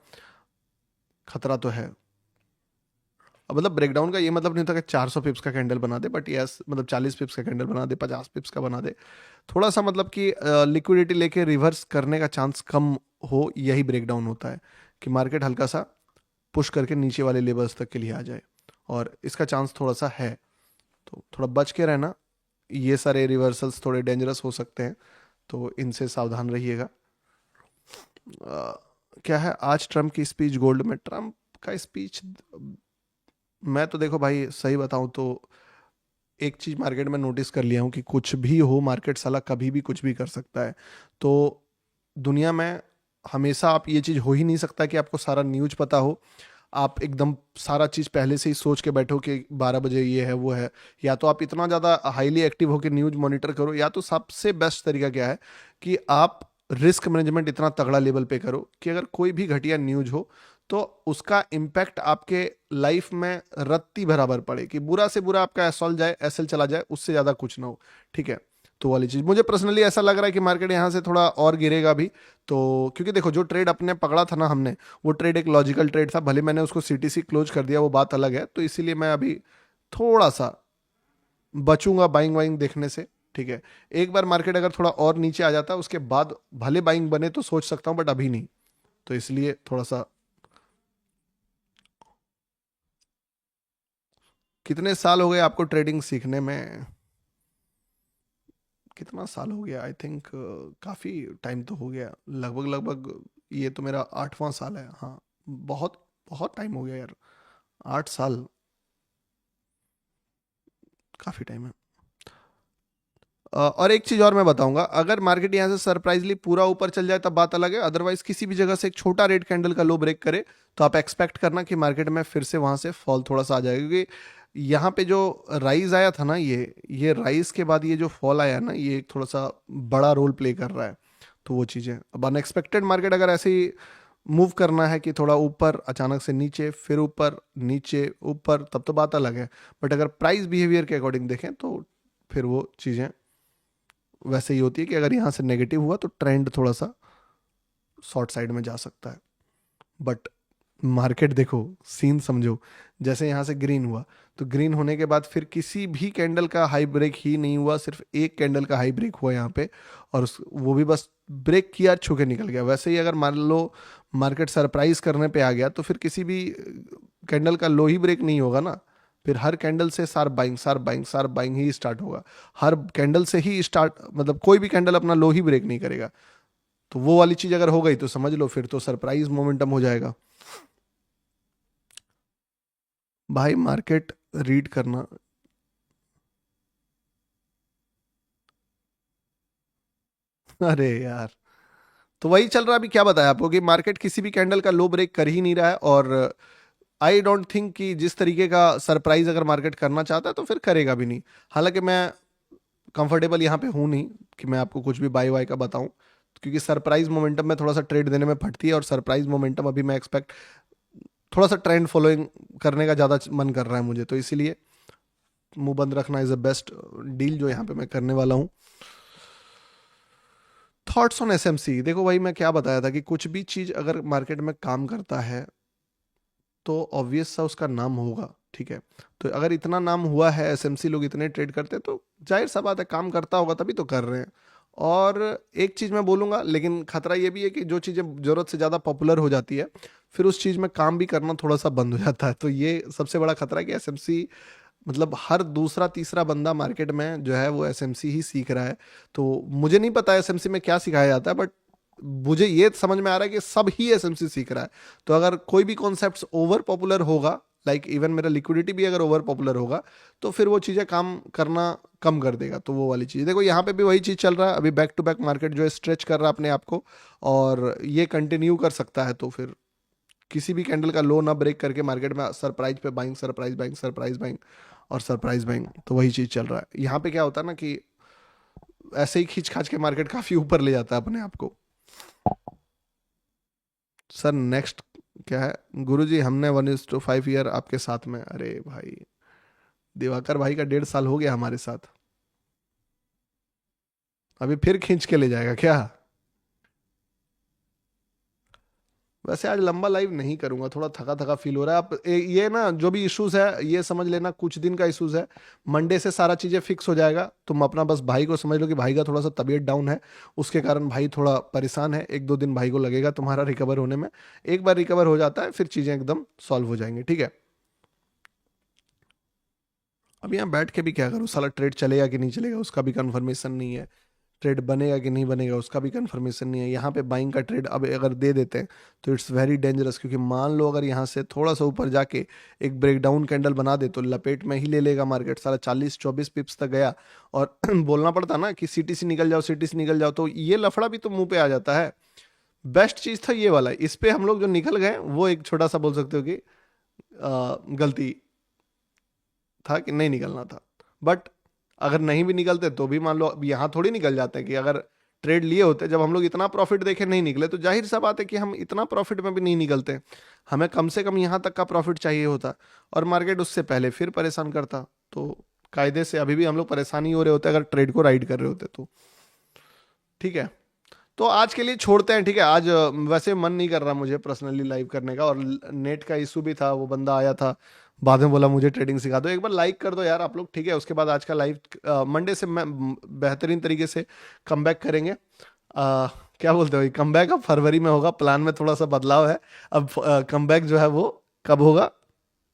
खतरा तो है। अब मतलब ब्रेकडाउन का ये मतलब नहीं होता कि 400 पिप्स का कैंडल बना दे, बट यस मतलब 40 पिप्स का कैंडल बना दे, 50 पिप्स का बना दे, थोड़ा सा मतलब कि लिक्विडिटी लेके रिवर्स करने का चांस कम हो, यही ब्रेकडाउन होता है, कि मार्केट हल्का सा पुश करके नीचे वाले लेवल्स तक के लिए आ जाए, और इसका चांस थोड़ा सा है, तो थोड़ा बच के रहना। ये सारे रिवर्सल्स थोड़े डेंजरस हो सकते हैं, तो इनसे सावधान रहिएगा। क्या है आज ट्रम्प की स्पीच गोल्ड में, ट्रम्प का स्पीच, मैं तो देखो भाई सही बताऊं तो एक चीज मार्केट में नोटिस कर लिया हूं, कि कुछ भी हो मार्केट साला कभी भी कुछ भी कर सकता है। तो दुनिया में हमेशा आप ये चीज हो ही नहीं सकता कि आपको सारा न्यूज पता हो, आप एकदम सारा चीज पहले से ही सोच के बैठो कि 12 बजे ये है वो है। या तो आप इतना ज्यादा हाईली एक्टिव हो कि न्यूज मॉनिटर करो, या तो सबसे बेस्ट तरीका क्या है कि आप रिस्क मैनेजमेंट इतना तगड़ा लेवल पे करो कि अगर कोई भी घटिया न्यूज हो तो उसका इम्पैक्ट आपके लाइफ में रत्ती बराबर पड़े, कि बुरा से बुरा आपका एसएल जाए, एसएल चला जाए, उससे ज्यादा कुछ ना हो, ठीक है। तो वाली चीज मुझे पर्सनली ऐसा लग रहा है कि मार्केट यहाँ से थोड़ा और गिरेगा भी। तो क्योंकि देखो जो ट्रेड अपने पकड़ा था ना हमने, वो ट्रेड एक लॉजिकल ट्रेड था, भले मैंने उसको सीटीसी क्लोज कर दिया, वो बात अलग है, तो इसीलिए मैं अभी थोड़ा सा बचूंगा बाइंग वाइंग देखने से, ठीक है। एक बार मार्केट अगर थोड़ा और नीचे आ जाता है उसके बाद भले बाइंग बने तो सोच सकता हूँ, बट अभी नहीं, तो इसलिए थोड़ा सा। कितने साल हो गए आपको ट्रेडिंग सीखने में, कितना साल हो गया, आई थिंक काफ़ी टाइम तो हो गया, लगभग लगभग ये तो मेरा 8वां साल है, हाँ। बहुत बहुत टाइम हो गया यार, 8 साल, काफ़ी टाइम है। और एक चीज़ और मैं बताऊंगा, अगर मार्केट यहाँ से सरप्राइजली पूरा ऊपर चल जाए तब बात अलग है, अदरवाइज किसी भी जगह से एक छोटा रेड कैंडल का लो ब्रेक करे तो आप एक्सपेक्ट करना कि मार्केट में फिर से वहां से फॉल थोड़ा सा आ जाएगा, क्योंकि यहाँ पे जो राइज आया था ना, ये राइज के बाद ये जो फॉल आया ना, ये एक थोड़ा सा बड़ा रोल प्ले कर रहा है, तो वो चीज़ें। अब अनएक्सपेक्टेड मार्केट अगर ऐसे ही मूव करना है कि थोड़ा ऊपर अचानक से नीचे, फिर ऊपर नीचे ऊपर, तब तो बात अलग है, बट अगर प्राइस बिहेवियर के अकॉर्डिंग देखें तो फिर वो चीज़ें वैसे ही होती है कि अगर यहाँ से नेगेटिव हुआ तो ट्रेंड थोड़ा सा शॉर्ट साइड में जा सकता है। बट मार्केट देखो, सीन समझो, जैसे यहाँ से ग्रीन हुआ तो ग्रीन होने के बाद फिर किसी भी कैंडल का हाई ब्रेक ही नहीं हुआ, सिर्फ एक कैंडल का हाई ब्रेक हुआ यहाँ पे, और वो भी बस ब्रेक किया, छू के निकल गया। वैसे ही अगर मान लो मार्केट सरप्राइज करने पे आ गया तो फिर किसी भी कैंडल का लो ही ब्रेक नहीं होगा ना, फिर हर कैंडल से सार बाइंग सार बाइंग सार बाइंग ही स्टार्ट होगा। हर कैंडल से ही स्टार्ट, मतलब कोई भी कैंडल अपना लो ही ब्रेक नहीं करेगा। तो वो वाली चीज अगर हो गई तो समझ लो फिर तो सरप्राइज मोमेंटम हो जाएगा। भाई मार्केट रीड करना, अरे यार, तो वही चल रहा है। अभी क्या बताया आपको कि मार्केट किसी भी कैंडल का लो ब्रेक कर ही नहीं रहा है, और आई डोंट थिंक कि जिस तरीके का सरप्राइज अगर मार्केट करना चाहता है तो फिर करेगा भी नहीं। हालांकि मैं कंफर्टेबल यहाँ पे हूँ नहीं कि मैं आपको कुछ भी बाय वाई का बताऊं, क्योंकि सरप्राइज मोमेंटम में थोड़ा सा ट्रेड देने में फटती है, और सरप्राइज मोमेंटम अभी मैं एक्सपेक्ट थोड़ा सा ट्रेंड फॉलोइंग करने का ज़्यादा मन कर रहा है मुझे, तो इसीलिए मुंह बंद रखना इज द बेस्ट डील जो यहाँ पे मैं करने वाला हूँ। थॉट्स ऑन एसएमसी, देखो भाई मैं क्या बताया था कि कुछ भी चीज़ अगर मार्केट में काम करता है तो ऑब्वियस सा उसका नाम होगा, ठीक है। तो अगर इतना नाम हुआ है, एसएमसी लोग इतने ट्रेड करते हैं, तो जाहिर सा बात है काम करता होगा, तभी तो कर रहे हैं। और एक चीज़ मैं बोलूँगा, लेकिन खतरा ये भी है कि जो चीज़ें ज़रूरत से ज़्यादा पॉपुलर हो जाती है फिर उस चीज़ में काम भी करना थोड़ा सा बंद हो जाता है। तो ये सबसे बड़ा खतरा है कि एसएमसी, मतलब हर दूसरा तीसरा बंदा मार्केट में जो है वो एसएमसी ही सीख रहा है। तो मुझे नहीं पता एसएमसी में क्या सिखाया जाता है, बट मुझे ये समझ में आ रहा है कि सब ही एसएमसी सीख रहा है। तो अगर कोई भी कॉन्सेप्ट ओवर पॉपुलर होगा, लाइक इवन मेरा लिक्विडिटी भी अगर ओवर पॉपुलर होगा, तो फिर वो चीज़ें काम करना कम कर देगा। तो वो वाली चीज़ देखो, यहाँ पे भी वही चीज़ चल रहा है। अभी बैक टू बैक मार्केट जो है स्ट्रेच कर रहा है अपने आप को, और ये कंटिन्यू कर सकता है। तो फिर किसी भी कैंडल का लो ना ब्रेक करके मार्केट में सरप्राइज पे buying, surprise buying, surprise buying और सरप्राइज बाइंग, तो वही चीज़ चल रहा है। यहाँ पे क्या होता है ना कि ऐसे ही खींच खाच के मार्केट काफ़ी ऊपर ले जाता है अपने आप को। सर नेक्स्ट क्या है? गुरुजी हमने 1:5 ईयर आपके साथ में, अरे भाई दिवाकर भाई का 1.5 साल हो गया हमारे साथ, अभी फिर खींच के ले जाएगा क्या? वैसे आज लंबा लाइव नहीं करूंगा, थोड़ा थका थका फील हो रहा है। आप ये ना जो भी इश्यूज है ये समझ लेना कुछ दिन का इश्यूज है, मंडे से सारा चीजें फिक्स हो जाएगा। तुम अपना बस भाई को समझ लो कि भाई का थोड़ा सा तबीयत डाउन है, उसके कारण भाई थोड़ा परेशान है। 1-2 दिन भाई को लगेगा तुम्हारा रिकवर होने में। एक बार रिकवर हो जाता है फिर चीजें एकदम सॉल्व हो जाएंगी, ठीक है। अब यहाँ बैठ के भी क्या करूँ, साला ट्रेड चलेगा कि नहीं चलेगा उसका भी कंफर्मेशन नहीं है, ट्रेड बनेगा कि नहीं बनेगा उसका भी कंफर्मेशन नहीं है। यहाँ पे बाइंग का ट्रेड अब अगर दे देते हैं तो इट्स वेरी डेंजरस, क्योंकि मान लो अगर यहाँ से थोड़ा सा ऊपर जाके एक ब्रेकडाउन कैंडल बना दे तो लपेट में ही ले लेगा मार्केट, सारा 40-24 पिप्स तक गया। और बोलना पड़ता ना कि सीटीसी निकल जाओ, सीटीसी निकल जाओ, तो ये लफड़ा भी तो मुंह पे आ जाता है। बेस्ट चीज़ था ये वाला, इस पे हम लोग जो निकल गए वो एक छोटा सा बोल सकते हो कि गलती था कि नहीं निकलना था। बट अगर नहीं भी निकलते तो भी मान लो अब यहाँ थोड़ी निकल जाते हैं कि अगर ट्रेड लिए होते, जब हम लोग इतना प्रॉफिट देखे नहीं निकले तो जाहिर सा बात है कि हम इतना प्रॉफिट में भी नहीं निकलते। हमें कम से कम यहाँ तक का प्रॉफिट चाहिए होता, और मार्केट उससे पहले फिर परेशान करता। तो कायदे से अभी भी हम लोग परेशान ही हो रहे होते अगर ट्रेड को राइड कर रहे होते तो, ठीक है। तो आज के लिए छोड़ते हैं, ठीक है। आज वैसे मन नहीं कर रहा मुझे पर्सनली लाइव करने का, और नेट का इशू भी था, वो बंदा आया था बाद में बोला मुझे ट्रेडिंग सिखा दो। एक बार लाइक कर दो यार आप लोग, ठीक है। उसके बाद आज का लाइव मंडे से मैं बेहतरीन तरीके से कम बैक करेंगे। क्या बोलते हो, कम बैक अब फरवरी में होगा, प्लान में थोड़ा सा बदलाव है। अब कम बैक जो है वो कब होगा,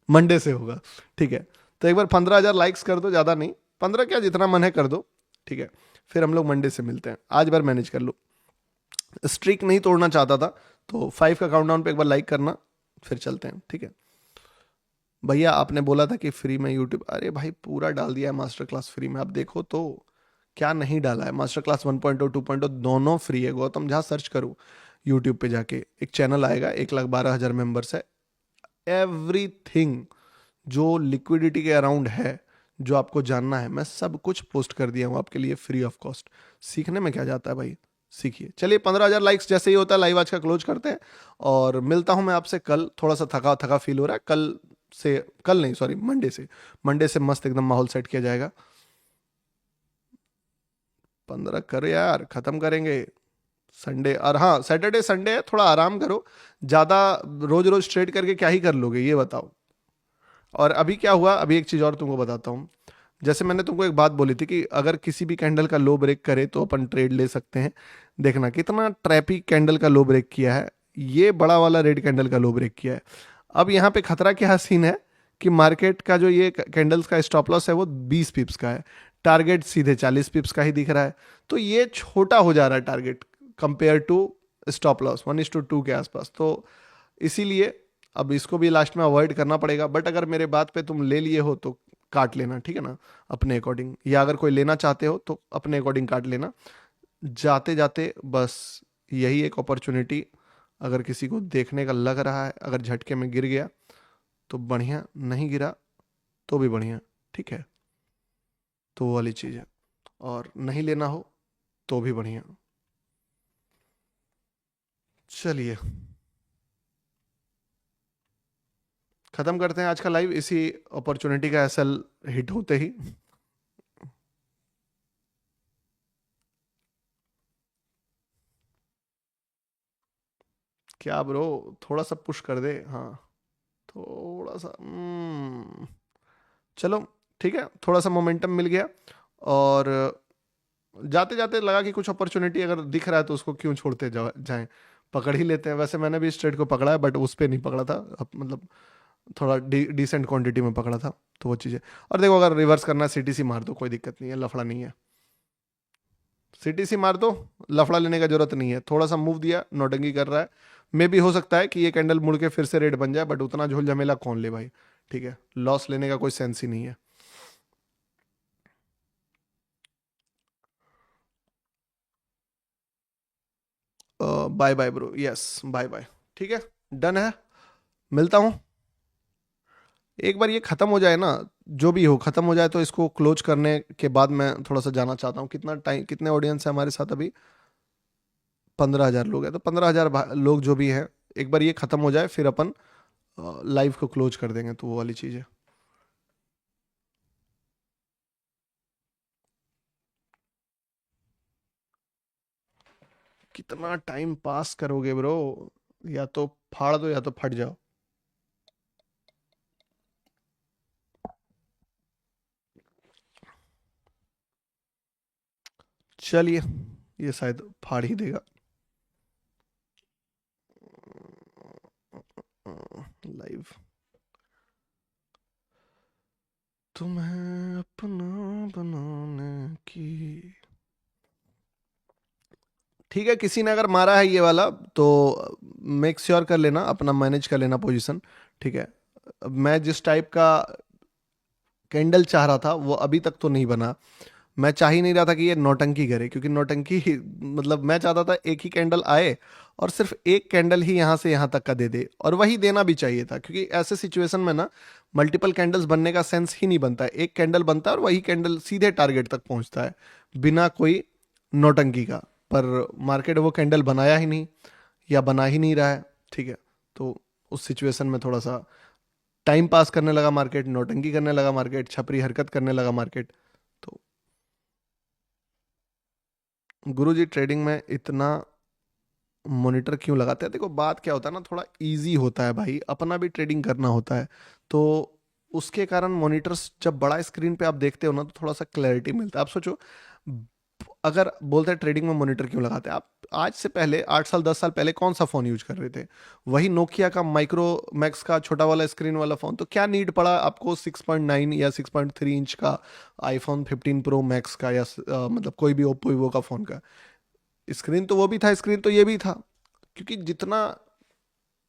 मंडे से होगा, ठीक है। तो एक बार 15,000 लाइक्स कर दो, ज़्यादा नहीं, 15 क्या जितना मन है कर दो, ठीक है। फिर हम लोग मंडे से मिलते हैं, आज बार मैनेज कर लो। स्ट्रीक नहीं तोड़ना चाहता था, तो 5 का काउंटडाउन पे एक बार लाइक करना, फिर चलते हैं, ठीक है। भैया आपने बोला था कि फ्री में यूट्यूब, अरे भाई पूरा डाल दिया है मास्टर क्लास फ्री में, आप देखो तो क्या नहीं डाला है। मास्टर क्लास 1.0 2.0 दोनों फ्री है। गौतम झा सर्च करो यूट्यूब पे जाके, एक चैनल आएगा, 1,12,000 मेंबर्स है। एवरीथिंग जो लिक्विडिटी के अराउंड है, जो आपको जानना है, मैं सब कुछ पोस्ट कर दिया हूँ आपके लिए फ्री ऑफ कॉस्ट। सीखने में क्या जाता है भाई, सीखिए। चलिए 15,000 लाइक्स जैसे ही होता है लाइव आज का क्लोज करते हैं, और मिलता हूँ मैं आपसे कल। थोड़ा सा थका थका फील हो रहा है, कल से, कल नहीं सॉरी मंडे से, मंडे से मस्त एकदम माहौल सेट किया जाएगा। 15 करो यार, खत्म करेंगे संडे। और हाँ, सैटरडे संडे है, थोड़ा आराम करो। ज्यादा रोज रोज ट्रेड करके क्या ही कर लोगे ये बताओ। और अभी क्या हुआ, अभी एक चीज और तुमको बताता हूँ। जैसे मैंने तुमको एक बात बोली थी कि अगर किसी भी कैंडल का लो ब्रेक करे तो अपन ट्रेड ले सकते हैं। देखना कितना ट्रैपी कैंडल का लो ब्रेक किया है, ये बड़ा वाला रेड कैंडल का लो ब्रेक किया है। अब यहाँ पे खतरा क्या सीन है कि मार्केट का जो ये कैंडल्स का स्टॉप लॉस है वो 20 पिप्स का है, टारगेट सीधे 40 पिप्स का ही दिख रहा है। तो ये छोटा हो जा रहा है target compare to stop loss 1:2 के आसपास। तो इसीलिए अब इसको भी लास्ट में अवॉइड करना पड़ेगा। बट अगर मेरे बात पे तुम ले लिए हो तो काट लेना, ठीक है ना, अपने अकॉर्डिंग। या अगर कोई लेना चाहते हो तो अपने अकॉर्डिंग काट लेना। जाते जाते बस यही एक अपॉर्चुनिटी, अगर किसी को देखने का लग रहा है, अगर झटके में गिर गया तो बढ़िया, नहीं गिरा तो भी बढ़िया, ठीक है। तो वो वाली चीज़ है। और नहीं लेना हो तो भी बढ़िया। चलिए खत्म करते हैं आज का लाइव इसी अपॉर्चुनिटी का एसएल हिट होते ही। क्या ब्रो, थोड़ा सा पुश कर दे, हाँ थोड़ा सा। चलो ठीक है, थोड़ा सा मोमेंटम मिल गया। और जाते जाते लगा कि कुछ अपॉर्चुनिटी अगर दिख रहा है तो उसको क्यों छोड़ते जाएं, पकड़ ही लेते हैं। वैसे मैंने भी इस ट्रेड को पकड़ा है बट उस पर नहीं पकड़ा था, मतलब थोड़ा डिसेंट क्वांटिटी में पकड़ा था। तो वो चीज़ें। और देखो अगर रिवर्स करना है सीटीसी मार दो, कोई दिक्कत नहीं है, लफड़ा नहीं है। सीटीसी मार दो, लफड़ा लेने का जरूरत नहीं है। थोड़ा सा मूव दिया, नौटंकी कर रहा है, मे भी हो सकता है कि ये कैंडल मुड़ के फिर से रेड बन जाए, बट उतना झोल झमेला कौन ले भाई, ठीक है। लॉस लेने का कोई सेंस ही नहीं है। Bye bye bro, yes bye bye, ठीक है, डन है। मिलता हूँ एक बार ये खत्म हो जाए ना, जो भी हो खत्म हो जाए, तो इसको क्लोज करने के बाद मैं थोड़ा सा जाना चाहता हूँ। कितना टाइम, कितने ऑडियंस है हमारे साथ अभी? 15,000 लोग हैं। तो 15,000 लोग जो भी हैं, एक बार ये खत्म हो जाए फिर अपन लाइव को क्लोज कर देंगे। तो वो वाली चीज़ है। कितना टाइम पास करोगे ब्रो, या तो फाड़ दो या तो फट जाओ। चलिए, ये शायद फाड़ ही देगा। लाइव, तुम्हें अपना बनाने की। ठीक है, किसी ने अगर मारा है ये वाला तो मेक श्योर कर लेना, अपना मैनेज कर लेना पोजीशन, ठीक है। मैं जिस टाइप का कैंडल चाह रहा था वो अभी तक तो नहीं बना। मैं चाह ही नहीं रहा था कि ये नौटंकी करे, क्योंकि नौटंकी मतलब मैं चाहता था एक ही कैंडल आए और सिर्फ एक कैंडल ही यहाँ से यहाँ तक का दे दे, और वही देना भी चाहिए था, क्योंकि ऐसे सिचुएशन में ना मल्टीपल कैंडल्स बनने का सेंस ही नहीं बनता है। एक कैंडल बनता है और वही कैंडल सीधे टारगेट तक पहुंचता है बिना कोई नौटंकी का। पर मार्केट वो कैंडल बनाया ही नहीं, या बना ही नहीं रहा है, ठीक है। तो उस सिचुएशन में थोड़ा सा टाइम पास करने लगा मार्केट, नौटंकी करने लगा मार्केट, छपरी हरकत करने लगा मार्केट। तो गुरुजी ट्रेडिंग में इतना मॉनिटर क्यों लगाते हैं? देखो बात क्या होता है ना, थोड़ा इजी होता है भाई, अपना भी ट्रेडिंग करना होता है। तो उसके कारण मॉनिटर्स जब बड़ा स्क्रीन पे आप देखते हो ना, तो थोड़ा सा क्लैरिटी मिलता है। आप सोचो, अगर बोलते हैं ट्रेडिंग में मॉनिटर क्यों लगाते हैं आप, आज से पहले 8 साल 10 साल पहले कौन सा फोन यूज कर रहे थे? वही नोकिया का माइक्रो मैक्स का छोटा वाला स्क्रीन वाला फोन। तो क्या नीड पड़ा आपको 6.9 या 6.3 इंच का आईफोन 15 प्रो मैक्स का, या मतलब कोई भी ओप्पो वीवो का फोन का? स्क्रीन तो वो भी था, स्क्रीन तो ये भी था। क्योंकि जितना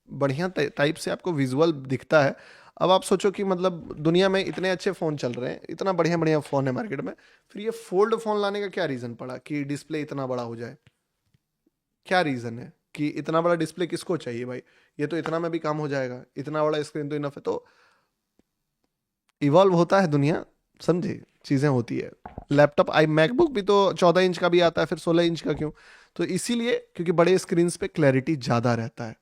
बढ़िया टाइप से आपको विजुअल दिखता है। अब आप सोचो कि मतलब दुनिया में इतने अच्छे फ़ोन चल रहे हैं, इतना बढ़िया बढ़िया फ़ोन है मार्केट में, फिर ये फोल्ड फ़ोन लाने का क्या रीज़न पड़ा कि डिस्प्ले इतना बड़ा हो जाए? क्या रीज़न है कि इतना बड़ा डिस्प्ले किसको चाहिए भाई? ये तो इतना में भी काम हो जाएगा, इतना बड़ा स्क्रीन तो इनफ है। तो इवॉल्व होता है दुनिया, समझे, चीज़ें होती है। लैपटॉप आई मैकबुक भी तो 14 इंच का भी आता है, फिर 16 इंच का क्यों? तो इसीलिए क्योंकि बड़े स्क्रीन पे क्लैरिटी ज़्यादा रहता है।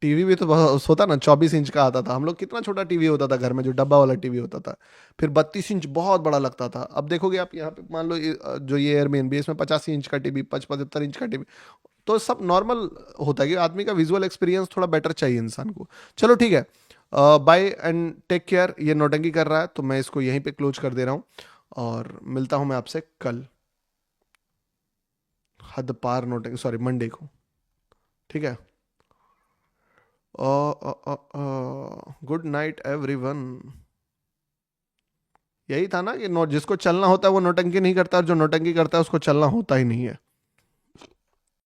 टीवी भी तो बहुत होता ना, 24 इंच का आता था। हम लोग कितना छोटा टीवी होता था घर में, जो डब्बा वाला टीवी होता था। फिर 32 इंच बहुत बड़ा लगता था। अब देखोगे आप यहाँ पे, मान लो जो ये एयरबीएनबी, इसमें 85 इंच का टीवी, 75 इंच का टीवी, तो सब नॉर्मल होता है कि आदमी का विजुअल एक्सपीरियंस थोड़ा बेटर चाहिए इंसान को। चलो ठीक है, बाय एंड टेक केयर। ये नौटंकी कर रहा है तो मैं इसको यहीं पे क्लोज कर दे रहा हूँ, और मिलता हूँ मैं आपसे कल, हद पार नौटंकी, सॉरी मंडे को, ठीक है। Good night everyone. यही था ना कि जिसको चलना होता है वो नौटंकी नहीं करता, और जो नौटंकी करता है उसको चलना होता ही नहीं है।